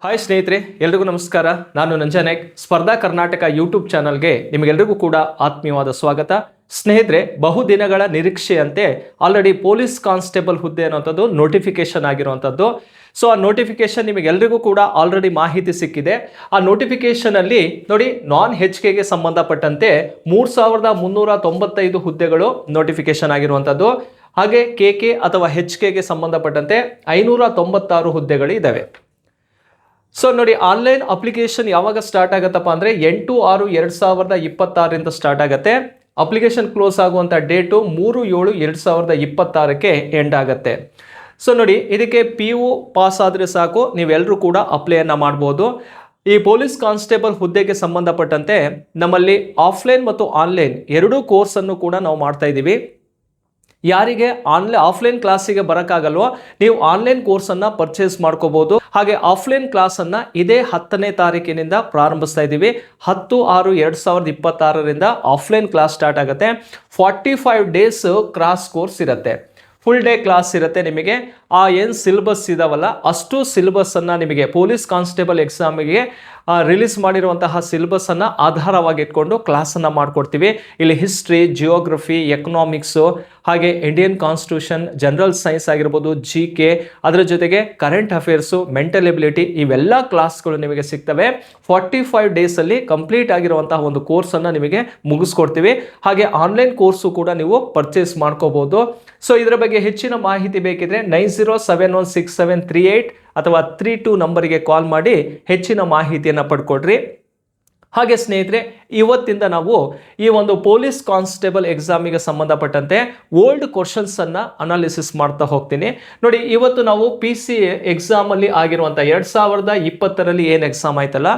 Hi ಸ್ನೇಹಿತರೆ, ಎಲ್ರಿಗೂ ನಮಸ್ಕಾರ. ನಾನು ನಂಜನಾಯಕ್. ಸ್ಪರ್ಧಾ ಕರ್ನಾಟಕ ಯೂಟ್ಯೂಬ್ ಚಾನಲ್ಗೆ ನಿಮಗೆಲ್ಲರಿಗೂ ಕೂಡ ಆತ್ಮೀಯವಾದ ಸ್ವಾಗತ. ಸ್ನೇಹಿತರೆ, ಬಹುದಿನಗಳ ನಿರೀಕ್ಷೆಯಂತೆ ಆಲ್ರೆಡಿ ಪೊಲೀಸ್ ಕಾನ್ಸ್ಟೇಬಲ್ ಹುದ್ದೆ ಅನ್ನೋಂಥದ್ದು ನೋಟಿಫಿಕೇಶನ್ ಆಗಿರುವಂಥದ್ದು. ಸೊ ಆ ನೋಟಿಫಿಕೇಶನ್ ನಿಮಗೆಲ್ಲರಿಗೂ ಕೂಡ ಆಲ್ರೆಡಿ ಮಾಹಿತಿ ಸಿಕ್ಕಿದೆ. ಆ ನೋಟಿಫಿಕೇಶನ್ ಅಲ್ಲಿ ನೋಡಿ, ನಾನ್ HKಗೆ ಸಂಬಂಧಪಟ್ಟಂತೆ 3395 ಹುದ್ದೆಗಳು ನೋಟಿಫಿಕೇಶನ್ ಆಗಿರುವಂಥದ್ದು. ಹಾಗೆ KK ಅಥವಾ HKಗೆ ಸಂಬಂಧಪಟ್ಟಂತೆ 596 ಹುದ್ದೆಗಳು ಇದ್ದಾವೆ. ಸೊ ನೋಡಿ, ಆನ್ಲೈನ್ ಅಪ್ಲಿಕೇಶನ್ ಯಾವಾಗ ಸ್ಟಾರ್ಟ್ ಆಗುತ್ತಪ್ಪ ಅಂದರೆ 8/6/2026 ಸ್ಟಾರ್ಟ್ ಆಗುತ್ತೆ. ಅಪ್ಲಿಕೇಶನ್ ಕ್ಲೋಸ್ ಆಗುವಂಥ ಡೇಟು 3/7/2026 ಎಂಡ್ ಆಗುತ್ತೆ. ಸೊ ನೋಡಿ, ಇದಕ್ಕೆ PU ಪಾಸ್ ಆದರೆ ಸಾಕು, ನೀವೆಲ್ಲರೂ ಕೂಡ ಅಪ್ಲೈಯನ್ನು ಮಾಡ್ಬೋದು. ಈ ಪೊಲೀಸ್ ಕಾನ್ಸ್ಟೇಬಲ್ ಹುದ್ದೆಗೆ ಸಂಬಂಧಪಟ್ಟಂತೆ ನಮ್ಮಲ್ಲಿ ಆಫ್ಲೈನ್ ಮತ್ತು ಆನ್ಲೈನ್ ಎರಡೂ ಕೋರ್ಸನ್ನು ಕೂಡ ನಾವು ಮಾಡ್ತಾ ಇದ್ದೀವಿ. ಯಾರಿಗೆ ಆಫ್ಲೈನ್ ಕ್ಲಾಸಿಗೆ ಬರೋಕ್ಕಾಗಲ್ವೋ ನೀವು ಆನ್ಲೈನ್ ಕೋರ್ಸನ್ನು ಪರ್ಚೇಸ್ ಮಾಡ್ಕೋಬಹುದು. ಹಾಗೆ ಆಫ್ಲೈನ್ ಕ್ಲಾಸನ್ನು ಇದೇ 10ನೇ ತಾರೀಕಿನಿಂದ ಪ್ರಾರಂಭಿಸ್ತಾ ಇದ್ದೀವಿ. 10/6/2026 ಆಫ್ಲೈನ್ ಕ್ಲಾಸ್ ಸ್ಟಾರ್ಟ್ ಆಗುತ್ತೆ. 45 ಡೇಸ್ ಕ್ರಾಸ್ ಕೋರ್ಸ್ ಇರುತ್ತೆ. ಫುಲ್ ಡೇ ಕ್ಲಾಸ್ ಇರುತ್ತೆ. ನಿಮಗೆ ಏನು ಸಿಲೆಬಸ್ ಇದಾವಲ್ಲ ಅಷ್ಟು ಸಿಲೆಬಸ್ಸನ್ನು ನಿಮಗೆ ಪೊಲೀಸ್ ಕಾನ್ಸ್ಟೇಬಲ್ ಎಕ್ಸಾಮಿಗೆ ರಿಲೀಸ್ ಮಾಡಿರುವಂತಹ ಸಿಲೆಬಸ್ಸನ್ನು ಆಧಾರವಾಗಿ ಇಟ್ಕೊಂಡು ಕ್ಲಾಸನ್ನು ಮಾಡಿಕೊಡ್ತೀವಿ. ಇಲ್ಲಿ ಹಿಸ್ಟ್ರಿ, ಜಿಯೋಗ್ರಫಿ, ಎಕನಾಮಿಕ್ಸು, ಹಾಗೆ ಇಂಡಿಯನ್ ಕಾನ್ಸ್ಟಿಟ್ಯೂಷನ್, ಜನರಲ್ ಸೈನ್ಸ್ ಆಗಿರ್ಬೋದು, GK, ಅದರ ಜೊತೆಗೆ ಕರೆಂಟ್ ಅಫೇರ್ಸು, ಮೆಂಟಲ್ ಎಬಿಲಿಟಿ, ಇವೆಲ್ಲ ಕ್ಲಾಸ್ಗಳು ನಿಮಗೆ ಸಿಗ್ತವೆ. 45 ಡೇಸಲ್ಲಿ ಕಂಪ್ಲೀಟ್ ಆಗಿರುವಂತಹ ಒಂದು ಕೋರ್ಸನ್ನು ನಿಮಗೆ ಮುಗಿಸ್ಕೊಡ್ತೀವಿ. ಹಾಗೆ ಆನ್ಲೈನ್ ಕೋರ್ಸು ಕೂಡ ನೀವು ಪರ್ಚೇಸ್ ಮಾಡ್ಕೋಬಹುದು. ಸೊ ಇದರ ಬಗ್ಗೆ ಹೆಚ್ಚಿನ ಮಾಹಿತಿ ಬೇಕಿದ್ರೆ 90716738 ಅಥವಾ 32 ನಂಬರಿಗೆ ಕಾಲ್ ಮಾಡಿ ಹೆಚ್ಚಿನ ಮಾಹಿತಿಯನ್ನು ಪಡ್ಕೊಡ್ರಿ. ಹಾಗೆ ಸ್ನೇಹಿತರೆ, ಇವತ್ತಿಂದ ನಾವು ಈ ಒಂದು ಪೊಲೀಸ್ ಕಾನ್ಸ್ಟೇಬಲ್ ಎಕ್ಸಾಮಿಗೆ ಸಂಬಂಧಪಟ್ಟಂತೆ ಓಲ್ಡ್ ಕ್ವಶನ್ಸ್ ಅನ್ನ ಅನಾಲಿಸಿಸ್ ಮಾಡ್ತಾ ಹೋಗ್ತೀನಿ. ನೋಡಿ, ಇವತ್ತು ನಾವು PC ಎಕ್ಸಾಮ್ ಅಲ್ಲಿ ಆಗಿರುವಂಥ 2020ರಲ್ಲಿ ಏನು ಎಕ್ಸಾಮ್ ಆಯ್ತಲ್ಲ,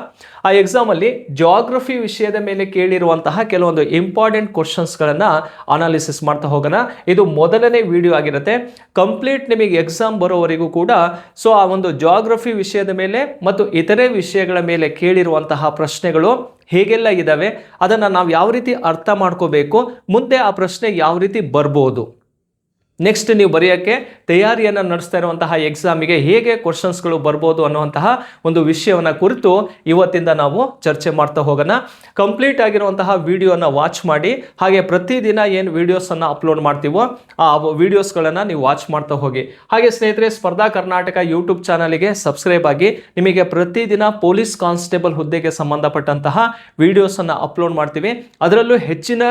ಆ ಎಕ್ಸಾಮ್ ಅಲ್ಲಿ ಜಿಯೋಗ್ರಫಿ ವಿಷಯದ ಮೇಲೆ ಕೇಳಿರುವಂತಹ ಕೆಲವೊಂದು ಇಂಪಾರ್ಟೆಂಟ್ ಕ್ವಶನ್ಸ್ಗಳನ್ನು ಅನಾಲಿಸಿಸ್ ಮಾಡ್ತಾ ಹೋಗೋಣ. ಇದು ಮೊದಲನೇ ವಿಡಿಯೋ ಆಗಿರುತ್ತೆ. ಕಂಪ್ಲೀಟ್ ನಿಮಗೆ ಎಕ್ಸಾಮ್ ಬರೋವರೆಗೂ ಕೂಡ ಸೊ ಆ ಒಂದು ಜಿಯೋಗ್ರಫಿ ವಿಷಯದ ಮೇಲೆ ಮತ್ತು ಇತರೆ ವಿಷಯಗಳ ಮೇಲೆ ಕೇಳಿರುವಂತಹ ಪ್ರಶ್ನೆಗಳು ಹೇಗೆಲ್ಲ ಇದ್ದಾವೆ, ಅದನ್ನು ನಾವು ಯಾವ ರೀತಿ ಅರ್ಥ ಮಾಡ್ಕೋಬೇಕು, ಮುಂದೆ ಆ ಪ್ರಶ್ನೆ ಯಾವ ರೀತಿ ಬರ್ಬೋದು, ನೆಕ್ಸ್ಟ್ ನೀವು ಬರೆಯೋಕ್ಕೆ ತಯಾರಿಯನ್ನು ನಡೆಸ್ತಾ ಇರುವಂತಹ ಎಕ್ಸಾಮಿಗೆ ಹೇಗೆ ಕ್ವಶನ್ಸ್ಗಳು ಬರ್ಬೋದು ಅನ್ನುವಂತಹ ಒಂದು ವಿಷಯವನ್ನು ಕುರಿತು ಇವತ್ತಿಂದ ನಾವು ಚರ್ಚೆ ಮಾಡ್ತಾ ಹೋಗೋಣ. ಕಂಪ್ಲೀಟ್ ಆಗಿರುವಂತಹ ವಿಡಿಯೋನ ವಾಚ್ ಮಾಡಿ. ಹಾಗೆ ಪ್ರತಿದಿನ ಏನು ವಿಡಿಯೋಸನ್ನು ಅಪ್ಲೋಡ್ ಮಾಡ್ತೀವೋ ಆ ವಿಡಿಯೋಸ್ಗಳನ್ನು ನೀವು ವಾಚ್ ಮಾಡ್ತಾ ಹೋಗಿ. ಹಾಗೆ ಸ್ನೇಹಿತರೆ, ಸ್ಪರ್ಧಾ ಕರ್ನಾಟಕ ಯೂಟ್ಯೂಬ್ ಚಾನಲ್ಗೆ ಸಬ್ಸ್ಕ್ರೈಬ್ ಆಗಿ. ನಿಮಗೆ ಪ್ರತಿದಿನ ಪೊಲೀಸ್ ಕಾನ್ಸ್ಟೇಬಲ್ ಹುದ್ದೆಗೆ ಸಂಬಂಧಪಟ್ಟಂತಹ ವಿಡಿಯೋಸನ್ನು ಅಪ್ಲೋಡ್ ಮಾಡ್ತೀವಿ. ಅದರಲ್ಲೂ ಹೆಚ್ಚಿನ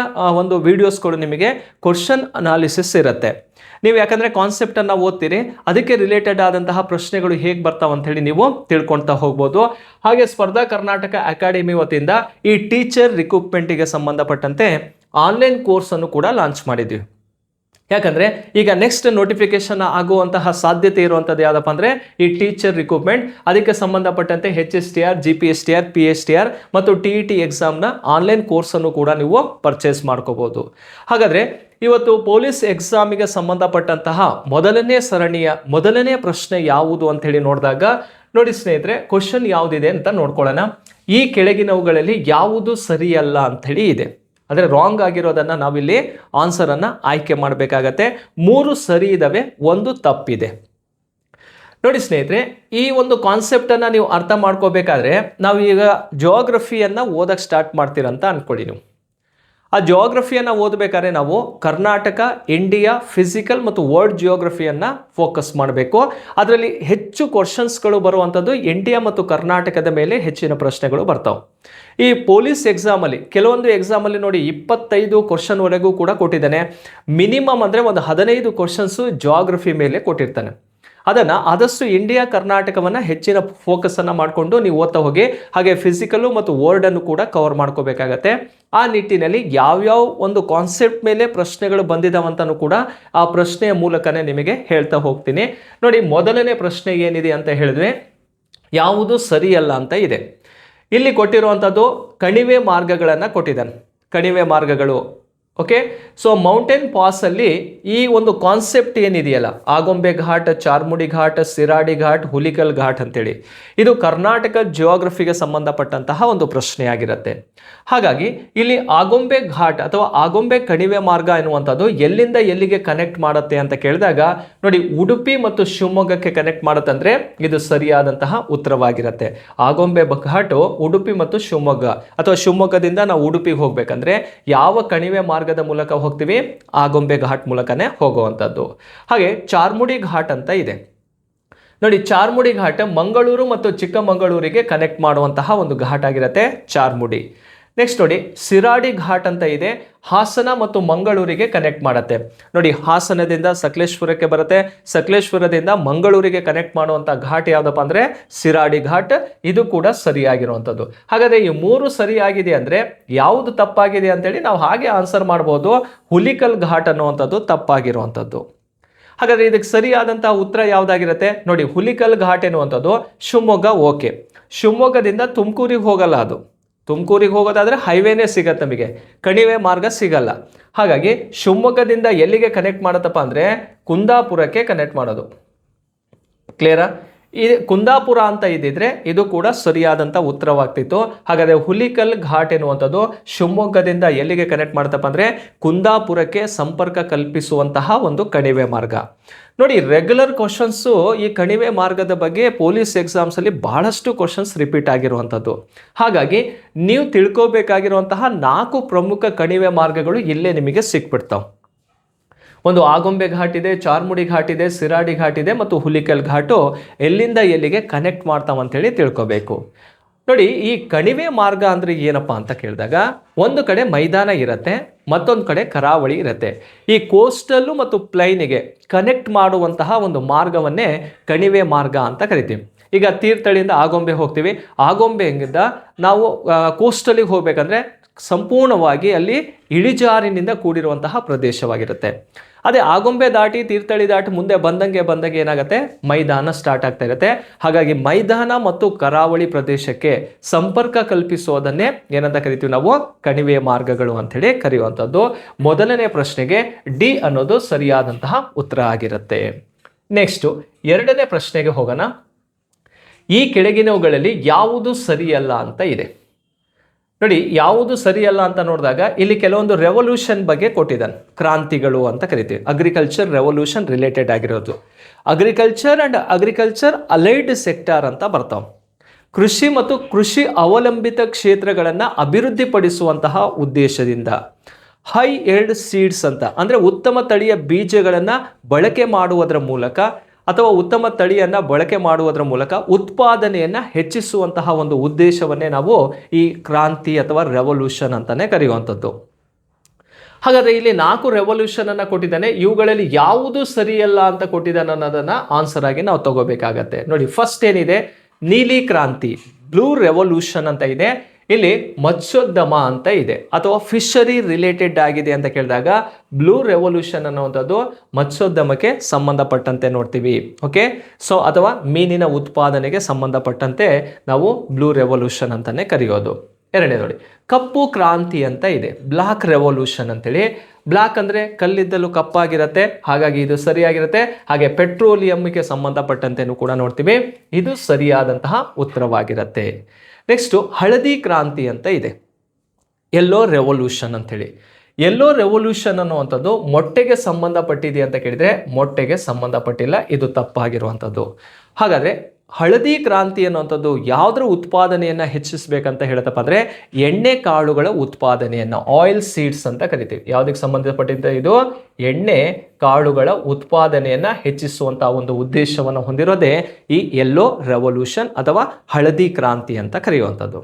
ಒಂದು ವಿಡಿಯೋಸ್ಗಳು ನಿಮಗೆ ಕ್ವಶನ್ ಅನಾಲಿಸಿಸ್ ಇರುತ್ತೆ. ನೀವು ಯಾಕಂದರೆ ಕಾನ್ಸೆಪ್ಟನ್ನು ಓದ್ತೀರಿ, ಅದಕ್ಕೆ ರಿಲೇಟೆಡ್ ಆದಂತಹ ಪ್ರಶ್ನೆಗಳು ಹೇಗೆ ಬರ್ತಾವೆ ಅಂತ ಹೇಳಿ ನೀವು ತಿಳ್ಕೊಳ್ತಾ ಹೋಗ್ಬೋದು. ಹಾಗೆ ಸ್ಪರ್ಧಾ ಕರ್ನಾಟಕ ಅಕಾಡೆಮಿ ವತಿಯಿಂದ ಈ ಟೀಚರ್ ರಿಕ್ರೂಟ್ಮೆಂಟಿಗೆ ಸಂಬಂಧಪಟ್ಟಂತೆ ಆನ್ಲೈನ್ ಕೋರ್ಸನ್ನು ಕೂಡ ಲಾಂಚ್ ಮಾಡಿದ್ವಿ. ಯಾಕಂದರೆ ಈಗ ನೆಕ್ಸ್ಟ್ ನೋಟಿಫಿಕೇಶನ್ ಆಗುವಂತಹ ಸಾಧ್ಯತೆ ಇರುವಂಥದ್ದು ಯಾವುದಪ್ಪ ಅಂದರೆ ಈ ಟೀಚರ್ ರಿಕ್ರೂಟ್ಮೆಂಟ್. ಅದಕ್ಕೆ ಸಂಬಂಧಪಟ್ಟಂತೆ HSTR, GPSTR, PSTR ಮತ್ತು TET ಎಕ್ಸಾಮ್ನ ಆನ್ಲೈನ್ ಕೋರ್ಸನ್ನು ಕೂಡ ನೀವು ಪರ್ಚೇಸ್ ಮಾಡ್ಕೋಬೋದು. ಹಾಗಾದರೆ ಇವತ್ತು ಪೊಲೀಸ್ ಎಕ್ಸಾಮಿಗೆ ಸಂಬಂಧಪಟ್ಟಂತಹ ಮೊದಲನೇ ಸರಣಿಯ ಮೊದಲನೇ ಪ್ರಶ್ನೆ ಯಾವುದು ಅಂತ ಹೇಳಿ ನೋಡಿದಾಗ, ನೋಡಿ ಸ್ನೇಹಿತರೆ, ಕ್ವಶನ್ ಯಾವುದಿದೆ ಅಂತ ನೋಡ್ಕೊಳ್ಳೋಣ. ಈ ಕೆಳಗಿನವುಗಳಲ್ಲಿ ಯಾವುದು ಸರಿಯಲ್ಲ ಅಂತ ಹೇಳಿ ಇದೆ. ಅಂದರೆ ರಾಂಗ್ ಆಗಿರೋದನ್ನು ನಾವಿಲ್ಲಿ ಆನ್ಸರನ್ನು ಆಯ್ಕೆ ಮಾಡಬೇಕಾಗತ್ತೆ. 3 ಸರಿ ಇದ್ದಾವೆ, 1 ತಪ್ಪಿದೆ. ನೋಡಿ ಸ್ನೇಹಿತರೆ, ಈ ಒಂದು ಕಾನ್ಸೆಪ್ಟನ್ನು ನೀವು ಅರ್ಥ ಮಾಡ್ಕೋಬೇಕಾದ್ರೆ ನಾವು ಈಗ ಜಿಯೋಗ್ರಫಿಯನ್ನು ಓದಕ್ಕೆ ಸ್ಟಾರ್ಟ್ ಮಾಡ್ತೀರಂತ ಅಂದ್ಕೊಳ್ಳಿ. ನೀವು ಆ ಜಿಯೋಗ್ರಫಿಯನ್ನು ಓದಬೇಕಾದ್ರೆ ನಾವು ಕರ್ನಾಟಕ, ಇಂಡಿಯಾ, ಫಿಸಿಕಲ್ ಮತ್ತು ವರ್ಲ್ಡ್ ಜಿಯೋಗ್ರಫಿಯನ್ನು ಫೋಕಸ್ ಮಾಡಬೇಕು. ಅದರಲ್ಲಿ ಹೆಚ್ಚು ಕ್ವಶನ್ಸ್ಗಳು ಬರುವಂಥದ್ದು ಇಂಡಿಯಾ ಮತ್ತು ಕರ್ನಾಟಕದ ಮೇಲೆ ಹೆಚ್ಚಿನ ಪ್ರಶ್ನೆಗಳು ಬರ್ತಾವೆ. ಈ ಪೊಲೀಸ್ ಎಕ್ಸಾಮಲ್ಲಿ ಕೆಲವೊಂದು ಎಕ್ಸಾಮಲ್ಲಿ ನೋಡಿ 25 ಕ್ವಶನ್ವರೆಗೂ ಕೂಡ ಕೊಟ್ಟಿದ್ದಾನೆ. ಮಿನಿಮಮ್ ಅಂದರೆ ಒಂದು 15 ಕ್ವಶನ್ಸು ಜಿಯೋಗ್ರಫಿ ಮೇಲೆ ಕೊಟ್ಟಿರ್ತಾನೆ. ಅದನ್ನು ಆದಷ್ಟು ಇಂಡಿಯಾ, ಕರ್ನಾಟಕವನ್ನು ಹೆಚ್ಚಿನ ಫೋಕಸನ್ನು ಮಾಡಿಕೊಂಡು ನೀವು ಓದ್ತಾ ಹೋಗಿ. ಹಾಗೆ ಫಿಸಿಕಲ್ಲು ಮತ್ತು ವರ್ಡನ್ನು ಕೂಡ ಕವರ್ ಮಾಡ್ಕೋಬೇಕಾಗತ್ತೆ. ಆ ನಿಟ್ಟಿನಲ್ಲಿ ಯಾವ್ಯಾವ ಒಂದು ಕಾನ್ಸೆಪ್ಟ್ ಮೇಲೆ ಪ್ರಶ್ನೆಗಳು ಬಂದಿದ್ದಾವಂತನೂ ಕೂಡ ಆ ಪ್ರಶ್ನೆಯ ಮೂಲಕನೇ ನಿಮಗೆ ಹೇಳ್ತಾ ಹೋಗ್ತೀನಿ. ನೋಡಿ, ಮೊದಲನೇ ಪ್ರಶ್ನೆ ಏನಿದೆ ಅಂತ ಹೇಳಿದ್ರೆ ಯಾವುದು ಸರಿಯಲ್ಲ ಅಂತ ಇದೆ. ಇಲ್ಲಿ ಕೊಟ್ಟಿರುವಂಥದ್ದು ಕಣಿವೆ ಮಾರ್ಗಗಳನ್ನು ಕೊಟ್ಟಿದ್ದಾನೆ. ಕಣಿವೆ ಮಾರ್ಗಗಳು ಓಕೆ. ಸೊ ಮೌಂಟೇನ್ ಪಾಸಲ್ಲಿ ಈ ಒಂದು ಕಾನ್ಸೆಪ್ಟ್ ಏನಿದೆಯಲ್ಲ, ಆಗೊಂಬೆ ಘಾಟ್, ಚಾರ್ಮುಡಿ ಘಾಟ್, ಸಿರಾಡಿ ಘಾಟ್, ಹುಲಿಕಲ್ ಘಾಟ್ ಅಂತೇಳಿ, ಇದು ಕರ್ನಾಟಕ ಜಿಯೋಗ್ರಫಿಗೆ ಸಂಬಂಧಪಟ್ಟಂತಹ ಒಂದು ಪ್ರಶ್ನೆಯಾಗಿರುತ್ತೆ. ಹಾಗಾಗಿ ಇಲ್ಲಿ ಆಗೊಂಬೆ ಘಾಟ್ ಅಥವಾ ಆಗೊಂಬೆ ಕಣಿವೆ ಮಾರ್ಗ ಎನ್ನುವಂಥದ್ದು ಎಲ್ಲಿಂದ ಎಲ್ಲಿಗೆ ಕನೆಕ್ಟ್ ಮಾಡುತ್ತೆ ಅಂತ ಕೇಳಿದಾಗ ನೋಡಿ, ಉಡುಪಿ ಮತ್ತು ಶಿವಮೊಗ್ಗಕ್ಕೆ ಕನೆಕ್ಟ್ ಮಾಡುತ್ತಂದ್ರೆ ಇದು ಸರಿಯಾದಂತಹ ಉತ್ತರವಾಗಿರುತ್ತೆ. ಆಗೊಂಬೆ ಘಾಟು ಉಡುಪಿ ಮತ್ತು ಶಿವಮೊಗ್ಗ, ಅಥವಾ ಶಿವಮೊಗ್ಗದಿಂದ ನಾವು ಉಡುಪಿಗೆ ಹೋಗ್ಬೇಕಂದ್ರೆ ಯಾವ ಕಣಿವೆ ಮಾರ್ಗದ ಮೂಲಕ ಹೋಗ್ತೀವಿ? ಆಗೊಂಬೆ ಘಾಟ್ ಮೂಲಕನೇ ಹೋಗುವಂಥದ್ದು. ಹಾಗೆ ಚಾರ್ಮುಡಿ ಘಾಟ್ ಅಂತ ಇದೆ ನೋಡಿ, ಚಾರ್ಮುಡಿ ಘಾಟ್ ಮಂಗಳೂರು ಮತ್ತು ಚಿಕ್ಕಮಗಳೂರಿಗೆ ಕನೆಕ್ಟ್ ಮಾಡುವಂತಹ ಒಂದು ಘಾಟ್ ಆಗಿರುತ್ತೆ ಚಾರ್ಮುಡಿ. ನೆಕ್ಸ್ಟ್ ನೋಡಿ, ಸಿರಾಡಿ ಘಾಟ್ ಅಂತ ಇದೆ, ಹಾಸನ ಮತ್ತು ಮಂಗಳೂರಿಗೆ ಕನೆಕ್ಟ್ ಮಾಡುತ್ತೆ ನೋಡಿ. ಹಾಸನದಿಂದ ಸಕಲೇಶ್ಪುರಕ್ಕೆ ಬರುತ್ತೆ, ಸಕಲೇಶ್ಪುರದಿಂದ ಮಂಗಳೂರಿಗೆ ಕನೆಕ್ಟ್ ಮಾಡುವಂಥ ಘಾಟ್ ಯಾವುದಪ್ಪ ಅಂದರೆ ಸಿರಾಡಿ ಘಾಟ್. ಇದು ಕೂಡ ಸರಿಯಾಗಿರುವಂಥದ್ದು. ಹಾಗಾದರೆ ಈ ಮೂರು ಸರಿಯಾಗಿದೆ ಅಂದರೆ ಯಾವುದು ತಪ್ಪಾಗಿದೆ ಅಂತೇಳಿ ನಾವು ಹಾಗೆ ಆನ್ಸರ್ ಮಾಡ್ಬೋದು. ಹುಲಿಕಲ್ ಘಾಟ್ ಅನ್ನುವಂಥದ್ದು ತಪ್ಪಾಗಿರುವಂಥದ್ದು. ಹಾಗಾದರೆ ಇದಕ್ಕೆ ಸರಿಯಾದಂತಹ ಉತ್ತರ ಯಾವುದಾಗಿರುತ್ತೆ ನೋಡಿ, ಹುಲಿಕಲ್ ಘಾಟ್ ಎನ್ನುವಂಥದ್ದು ಶಿವಮೊಗ್ಗ. ಓಕೆ, ಶಿವಮೊಗ್ಗದಿಂದ ತುಮಕೂರಿಗೆ ಹೋಗಲ್ಲ, ಅದು ತುಮಕೂರಿಗೆ ಹೋಗೋದಾದರೆ ಹೈವೇನೇ ಸಿಗತ್ತೆ ನಮಗೆ, ಕಣಿವೆ ಮಾರ್ಗ ಸಿಗಲ್ಲ. ಹಾಗಾಗಿ ಶಿವಮೊಗ್ಗದಿಂದ ಎಲ್ಲಿಗೆ ಕನೆಕ್ಟ್ ಮಾಡುತ್ತಪ್ಪ ಅಂದರೆ ಕುಂದಾಪುರಕ್ಕೆ ಕನೆಕ್ಟ್ ಮಾಡೋದು. ಕ್ಲಿಯರಾ? ಈ ಕುಂದಾಪುರ ಅಂತ ಇದ್ದಿದ್ರೆ ಇದು ಕೂಡ ಸರಿಯಾದಂಥ ಉತ್ತರವಾಗ್ತಿತ್ತು. ಹಾಗಾದರೆ ಹುಲಿಕಲ್ ಘಾಟ್ ಎನ್ನುವಂಥದ್ದು ಶಿವಮೊಗ್ಗದಿಂದ ಎಲ್ಲಿಗೆ ಕನೆಕ್ಟ್ ಮಾಡುತ್ತಪ್ಪ ಅಂದರೆ ಕುಂದಾಪುರಕ್ಕೆ ಸಂಪರ್ಕ ಕಲ್ಪಿಸುವಂತಹ ಒಂದು ಕಣಿವೆ ಮಾರ್ಗ. ನೋಡಿ, ರೆಗ್ಯುಲರ್ ಕ್ವಶನ್ಸು ಈ ಕಣಿವೆ ಮಾರ್ಗದ ಬಗ್ಗೆ ಪೊಲೀಸ್ ಎಕ್ಸಾಮ್ಸಲ್ಲಿ ಬಹಳಷ್ಟು ಕ್ವಶನ್ಸ್ ರಿಪೀಟ್ ಆಗಿರುವಂಥದ್ದು. ಹಾಗಾಗಿ ನೀವು ತಿಳ್ಕೋಬೇಕಾಗಿರುವಂತಹ 4 ಪ್ರಮುಖ ಕಣಿವೆ ಮಾರ್ಗಗಳು ಇಲ್ಲೇ ನಿಮಗೆ ಸಿಕ್ಬಿಡ್ತಾವೆ. ಒಂದು ಆಗೊಂಬೆ ಘಾಟ್ ಇದೆ, ಚಾರ್ಮುಡಿ ಘಾಟ್ ಇದೆ, ಸಿರಾಡಿ ಘಾಟ್ ಇದೆ ಮತ್ತು ಹುಲಿಕಲ್ ಘಾಟು ಎಲ್ಲಿಂದ ಎಲ್ಲಿಗೆ ಕನೆಕ್ಟ್ ಮಾಡ್ತಾವಂತೇಳಿ ತಿಳ್ಕೋಬೇಕು. ನೋಡಿ, ಈ ಕಣಿವೆ ಮಾರ್ಗ ಅಂದರೆ ಏನಪ್ಪ ಅಂತ ಕೇಳಿದಾಗ ಒಂದು ಕಡೆ ಮೈದಾನ ಇರುತ್ತೆ, ಮತ್ತೊಂದು ಕಡೆ ಕರಾವಳಿ ಇರುತ್ತೆ. ಈ ಕೋಸ್ಟಲ್ಲು ಮತ್ತು ಪ್ಲೈನಿಗೆ ಕನೆಕ್ಟ್ ಮಾಡುವಂತಹ ಒಂದು ಮಾರ್ಗವನ್ನೇ ಕಣಿವೆ ಮಾರ್ಗ ಅಂತ ಕರಿತೀವಿ. ಈಗ ತೀರ್ಥಹಳ್ಳಿಯಿಂದ ಆಗೊಂಬೆ ಹೋಗ್ತೀವಿ, ಆಗೊಂಬೆಯಿಂದ ನಾವು ಕೋಸ್ಟಲಿಗೆ ಹೋಗ್ಬೇಕಂದ್ರೆ ಸಂಪೂರ್ಣವಾಗಿ ಅಲ್ಲಿ ಇಳಿಜಾರಿನಿಂದ ಕೂಡಿರುವಂತಹ ಪ್ರದೇಶವಾಗಿರುತ್ತೆ. ಅದೇ ಆಗೊಂಬೆ ದಾಟಿ ತೀರ್ಥಹಳ್ಳಿ ದಾಟಿ ಮುಂದೆ ಬಂದಂಗೆ ಏನಾಗುತ್ತೆ, ಮೈದಾನ ಸ್ಟಾರ್ಟ್ ಆಗ್ತಾ ಇರುತ್ತೆ. ಹಾಗಾಗಿ ಮೈದಾನ ಮತ್ತು ಕರಾವಳಿ ಪ್ರದೇಶಕ್ಕೆ ಸಂಪರ್ಕ ಕಲ್ಪಿಸೋದನ್ನೇ ಏನಂತ ಕರಿತೀವಿ ನಾವು? ಕಣಿವೆ ಮಾರ್ಗಗಳು ಅಂಥೇಳಿ ಕರೆಯುವಂಥದ್ದು. ಮೊದಲನೇ ಪ್ರಶ್ನೆಗೆ ಡಿ ಅನ್ನೋದು ಸರಿಯಾದಂತಹ ಉತ್ತರ ಆಗಿರುತ್ತೆ. ನೆಕ್ಸ್ಟು 2ನೇ ಪ್ರಶ್ನೆಗೆ ಹೋಗೋಣ. ಈ ಕೆಳಗಿನವುಗಳಲ್ಲಿ ಯಾವುದು ಸರಿಯಲ್ಲ ಅಂತ ಇದೆ ನೋಡಿ. ಯಾವುದು ಸರಿಯಲ್ಲ ಅಂತ ನೋಡಿದಾಗ ಇಲ್ಲಿ ಕೆಲವೊಂದು ರೆವಲ್ಯೂಷನ್ ಬಗ್ಗೆ ಕೊಟ್ಟಿದ್ದಾನೆ, ಕ್ರಾಂತಿಗಳು ಅಂತ ಕರಿತೀವಿ. ಅಗ್ರಿಕಲ್ಚರ್ ರೆವಲ್ಯೂಷನ್ ರಿಲೇಟೆಡ್ ಆಗಿರೋದು. Agriculture and agriculture allied sector ಅಂತ ಬರ್ತಾವೆ. ಕೃಷಿ ಮತ್ತು ಕೃಷಿ ಅವಲಂಬಿತ ಕ್ಷೇತ್ರಗಳನ್ನು ಅಭಿವೃದ್ಧಿಪಡಿಸುವಂತಹ ಉದ್ದೇಶದಿಂದ ಹೈ ಏಲ್ಡ್ ಸೀಡ್ಸ್ ಅಂತ ಅಂದರೆ ಉತ್ತಮ ತಳಿಯ ಬೀಜಗಳನ್ನು ಬಳಕೆ ಮಾಡುವುದರ ಮೂಲಕ ಅಥವಾ ಉತ್ತಮ ತಳಿಯನ್ನು ಬಳಕೆ ಮಾಡುವುದರ ಮೂಲಕ ಉತ್ಪಾದನೆಯನ್ನು ಹೆಚ್ಚಿಸುವಂತಹ ಒಂದು ಉದ್ದೇಶವನ್ನೇ ನಾವು ಈ ಕ್ರಾಂತಿ ಅಥವಾ ರೆವಲ್ಯೂಷನ್ ಅಂತಾನೆ ಕರೆಯುವಂಥದ್ದು. ಹಾಗಾದರೆ ಇಲ್ಲಿ 4 ರೆವಲ್ಯೂಷನ್ ಅನ್ನು ಕೊಟ್ಟಿದ್ದಾನೆ, ಇವುಗಳಲ್ಲಿ ಯಾವುದು ಸರಿಯಲ್ಲ ಅಂತ ಕೊಟ್ಟಿದ್ದಾನೆ ಅನ್ನೋದನ್ನು ಆನ್ಸರ್ ಆಗಿ ನಾವು ತಗೋಬೇಕಾಗತ್ತೆ. ನೋಡಿ, ಫಸ್ಟ್ ಏನಿದೆ, ನೀಲಿ ಕ್ರಾಂತಿ, ಬ್ಲೂ ರೆವಲ್ಯೂಷನ್ ಅಂತ ಇದೆ. ಇಲ್ಲಿ ಮತ್ಸ್ಯೋದ್ಯಮ ಅಂತ ಇದೆ ಅಥವಾ ಫಿಶರಿ ರಿಲೇಟೆಡ್ ಆಗಿದೆ ಅಂತ ಕೇಳಿದಾಗ ಬ್ಲೂ ರೆವಲ್ಯೂಷನ್ ಅನ್ನುವಂಥದ್ದು ಮತ್ಸ್ಯೋದ್ಯಮಕ್ಕೆ ಸಂಬಂಧಪಟ್ಟಂತೆ ನೋಡ್ತೀವಿ. ಓಕೆ, ಸೊ ಅಥವಾ ಮೀನಿನ ಉತ್ಪಾದನೆಗೆ ಸಂಬಂಧಪಟ್ಟಂತೆ ನಾವು ಬ್ಲೂ ರೆವಲ್ಯೂಷನ್ ಅಂತಾನೆ ಕರೆಯೋದು. 2ನೇ ನೋಡಿ, ಕಪ್ಪು ಕ್ರಾಂತಿ ಅಂತ ಇದೆ, ಬ್ಲಾಕ್ ರೆವಲ್ಯೂಷನ್ ಅಂತೇಳಿ. ಬ್ಲಾಕ್ ಅಂದರೆ ಕಲ್ಲಿದ್ದಲು ಕಪ್ಪಾಗಿರುತ್ತೆ, ಹಾಗಾಗಿ ಇದು ಸರಿಯಾಗಿರುತ್ತೆ. ಹಾಗೆ ಪೆಟ್ರೋಲಿಯಂಗೆ ಸಂಬಂಧಪಟ್ಟಂತೆನೂ ಕೂಡ ನೋಡ್ತೀವಿ, ಇದು ಸರಿಯಾದಂತಹ ಉತ್ತರವಾಗಿರುತ್ತೆ. ನೆಕ್ಸ್ಟು ಹಳದಿ ಕ್ರಾಂತಿ ಅಂತ ಇದೆ, ಯೆಲ್ಲೋ ರೆವಲ್ಯೂಷನ್ ಅಂತೇಳಿ. ಯೆಲ್ಲೋ ರೆವಲ್ಯೂಷನ್ ಅನ್ನುವಂಥದ್ದು ಮೊಟ್ಟೆಗೆ ಸಂಬಂಧಪಟ್ಟಿದೆ ಅಂತ ಕೇಳಿದರೆ ಮೊಟ್ಟೆಗೆ ಸಂಬಂಧಪಟ್ಟಿಲ್ಲ, ಇದು ತಪ್ಪಾಗಿರುವಂಥದ್ದು. ಹಾಗಾದರೆ ಹಳದಿ ಕ್ರಾಂತಿ ಅನ್ನುವಂಥದ್ದು ಯಾವುದರ ಉತ್ಪಾದನೆಯನ್ನು ಹೆಚ್ಚಿಸಬೇಕಂತ ಹೇಳ್ತಪ್ಪ ಅಂದರೆ ಎಣ್ಣೆ ಕಾಳುಗಳ ಉತ್ಪಾದನೆಯನ್ನು, ಆಯಿಲ್ ಸೀಡ್ಸ್ ಅಂತ ಕರಿತೀವಿ. ಯಾವುದಕ್ಕೆ ಸಂಬಂಧಪಟ್ಟಿದ್ದ ಇದು? ಎಣ್ಣೆ ಕಾಳುಗಳ ಉತ್ಪಾದನೆಯನ್ನು ಹೆಚ್ಚಿಸುವಂಥ ಒಂದು ಉದ್ದೇಶವನ್ನು ಹೊಂದಿರೋದೇ ಈ ಯೆಲ್ಲೋ ರೆವಲ್ಯೂಷನ್ ಅಥವಾ ಹಳದಿ ಕ್ರಾಂತಿ ಅಂತ ಕರೆಯುವಂಥದ್ದು.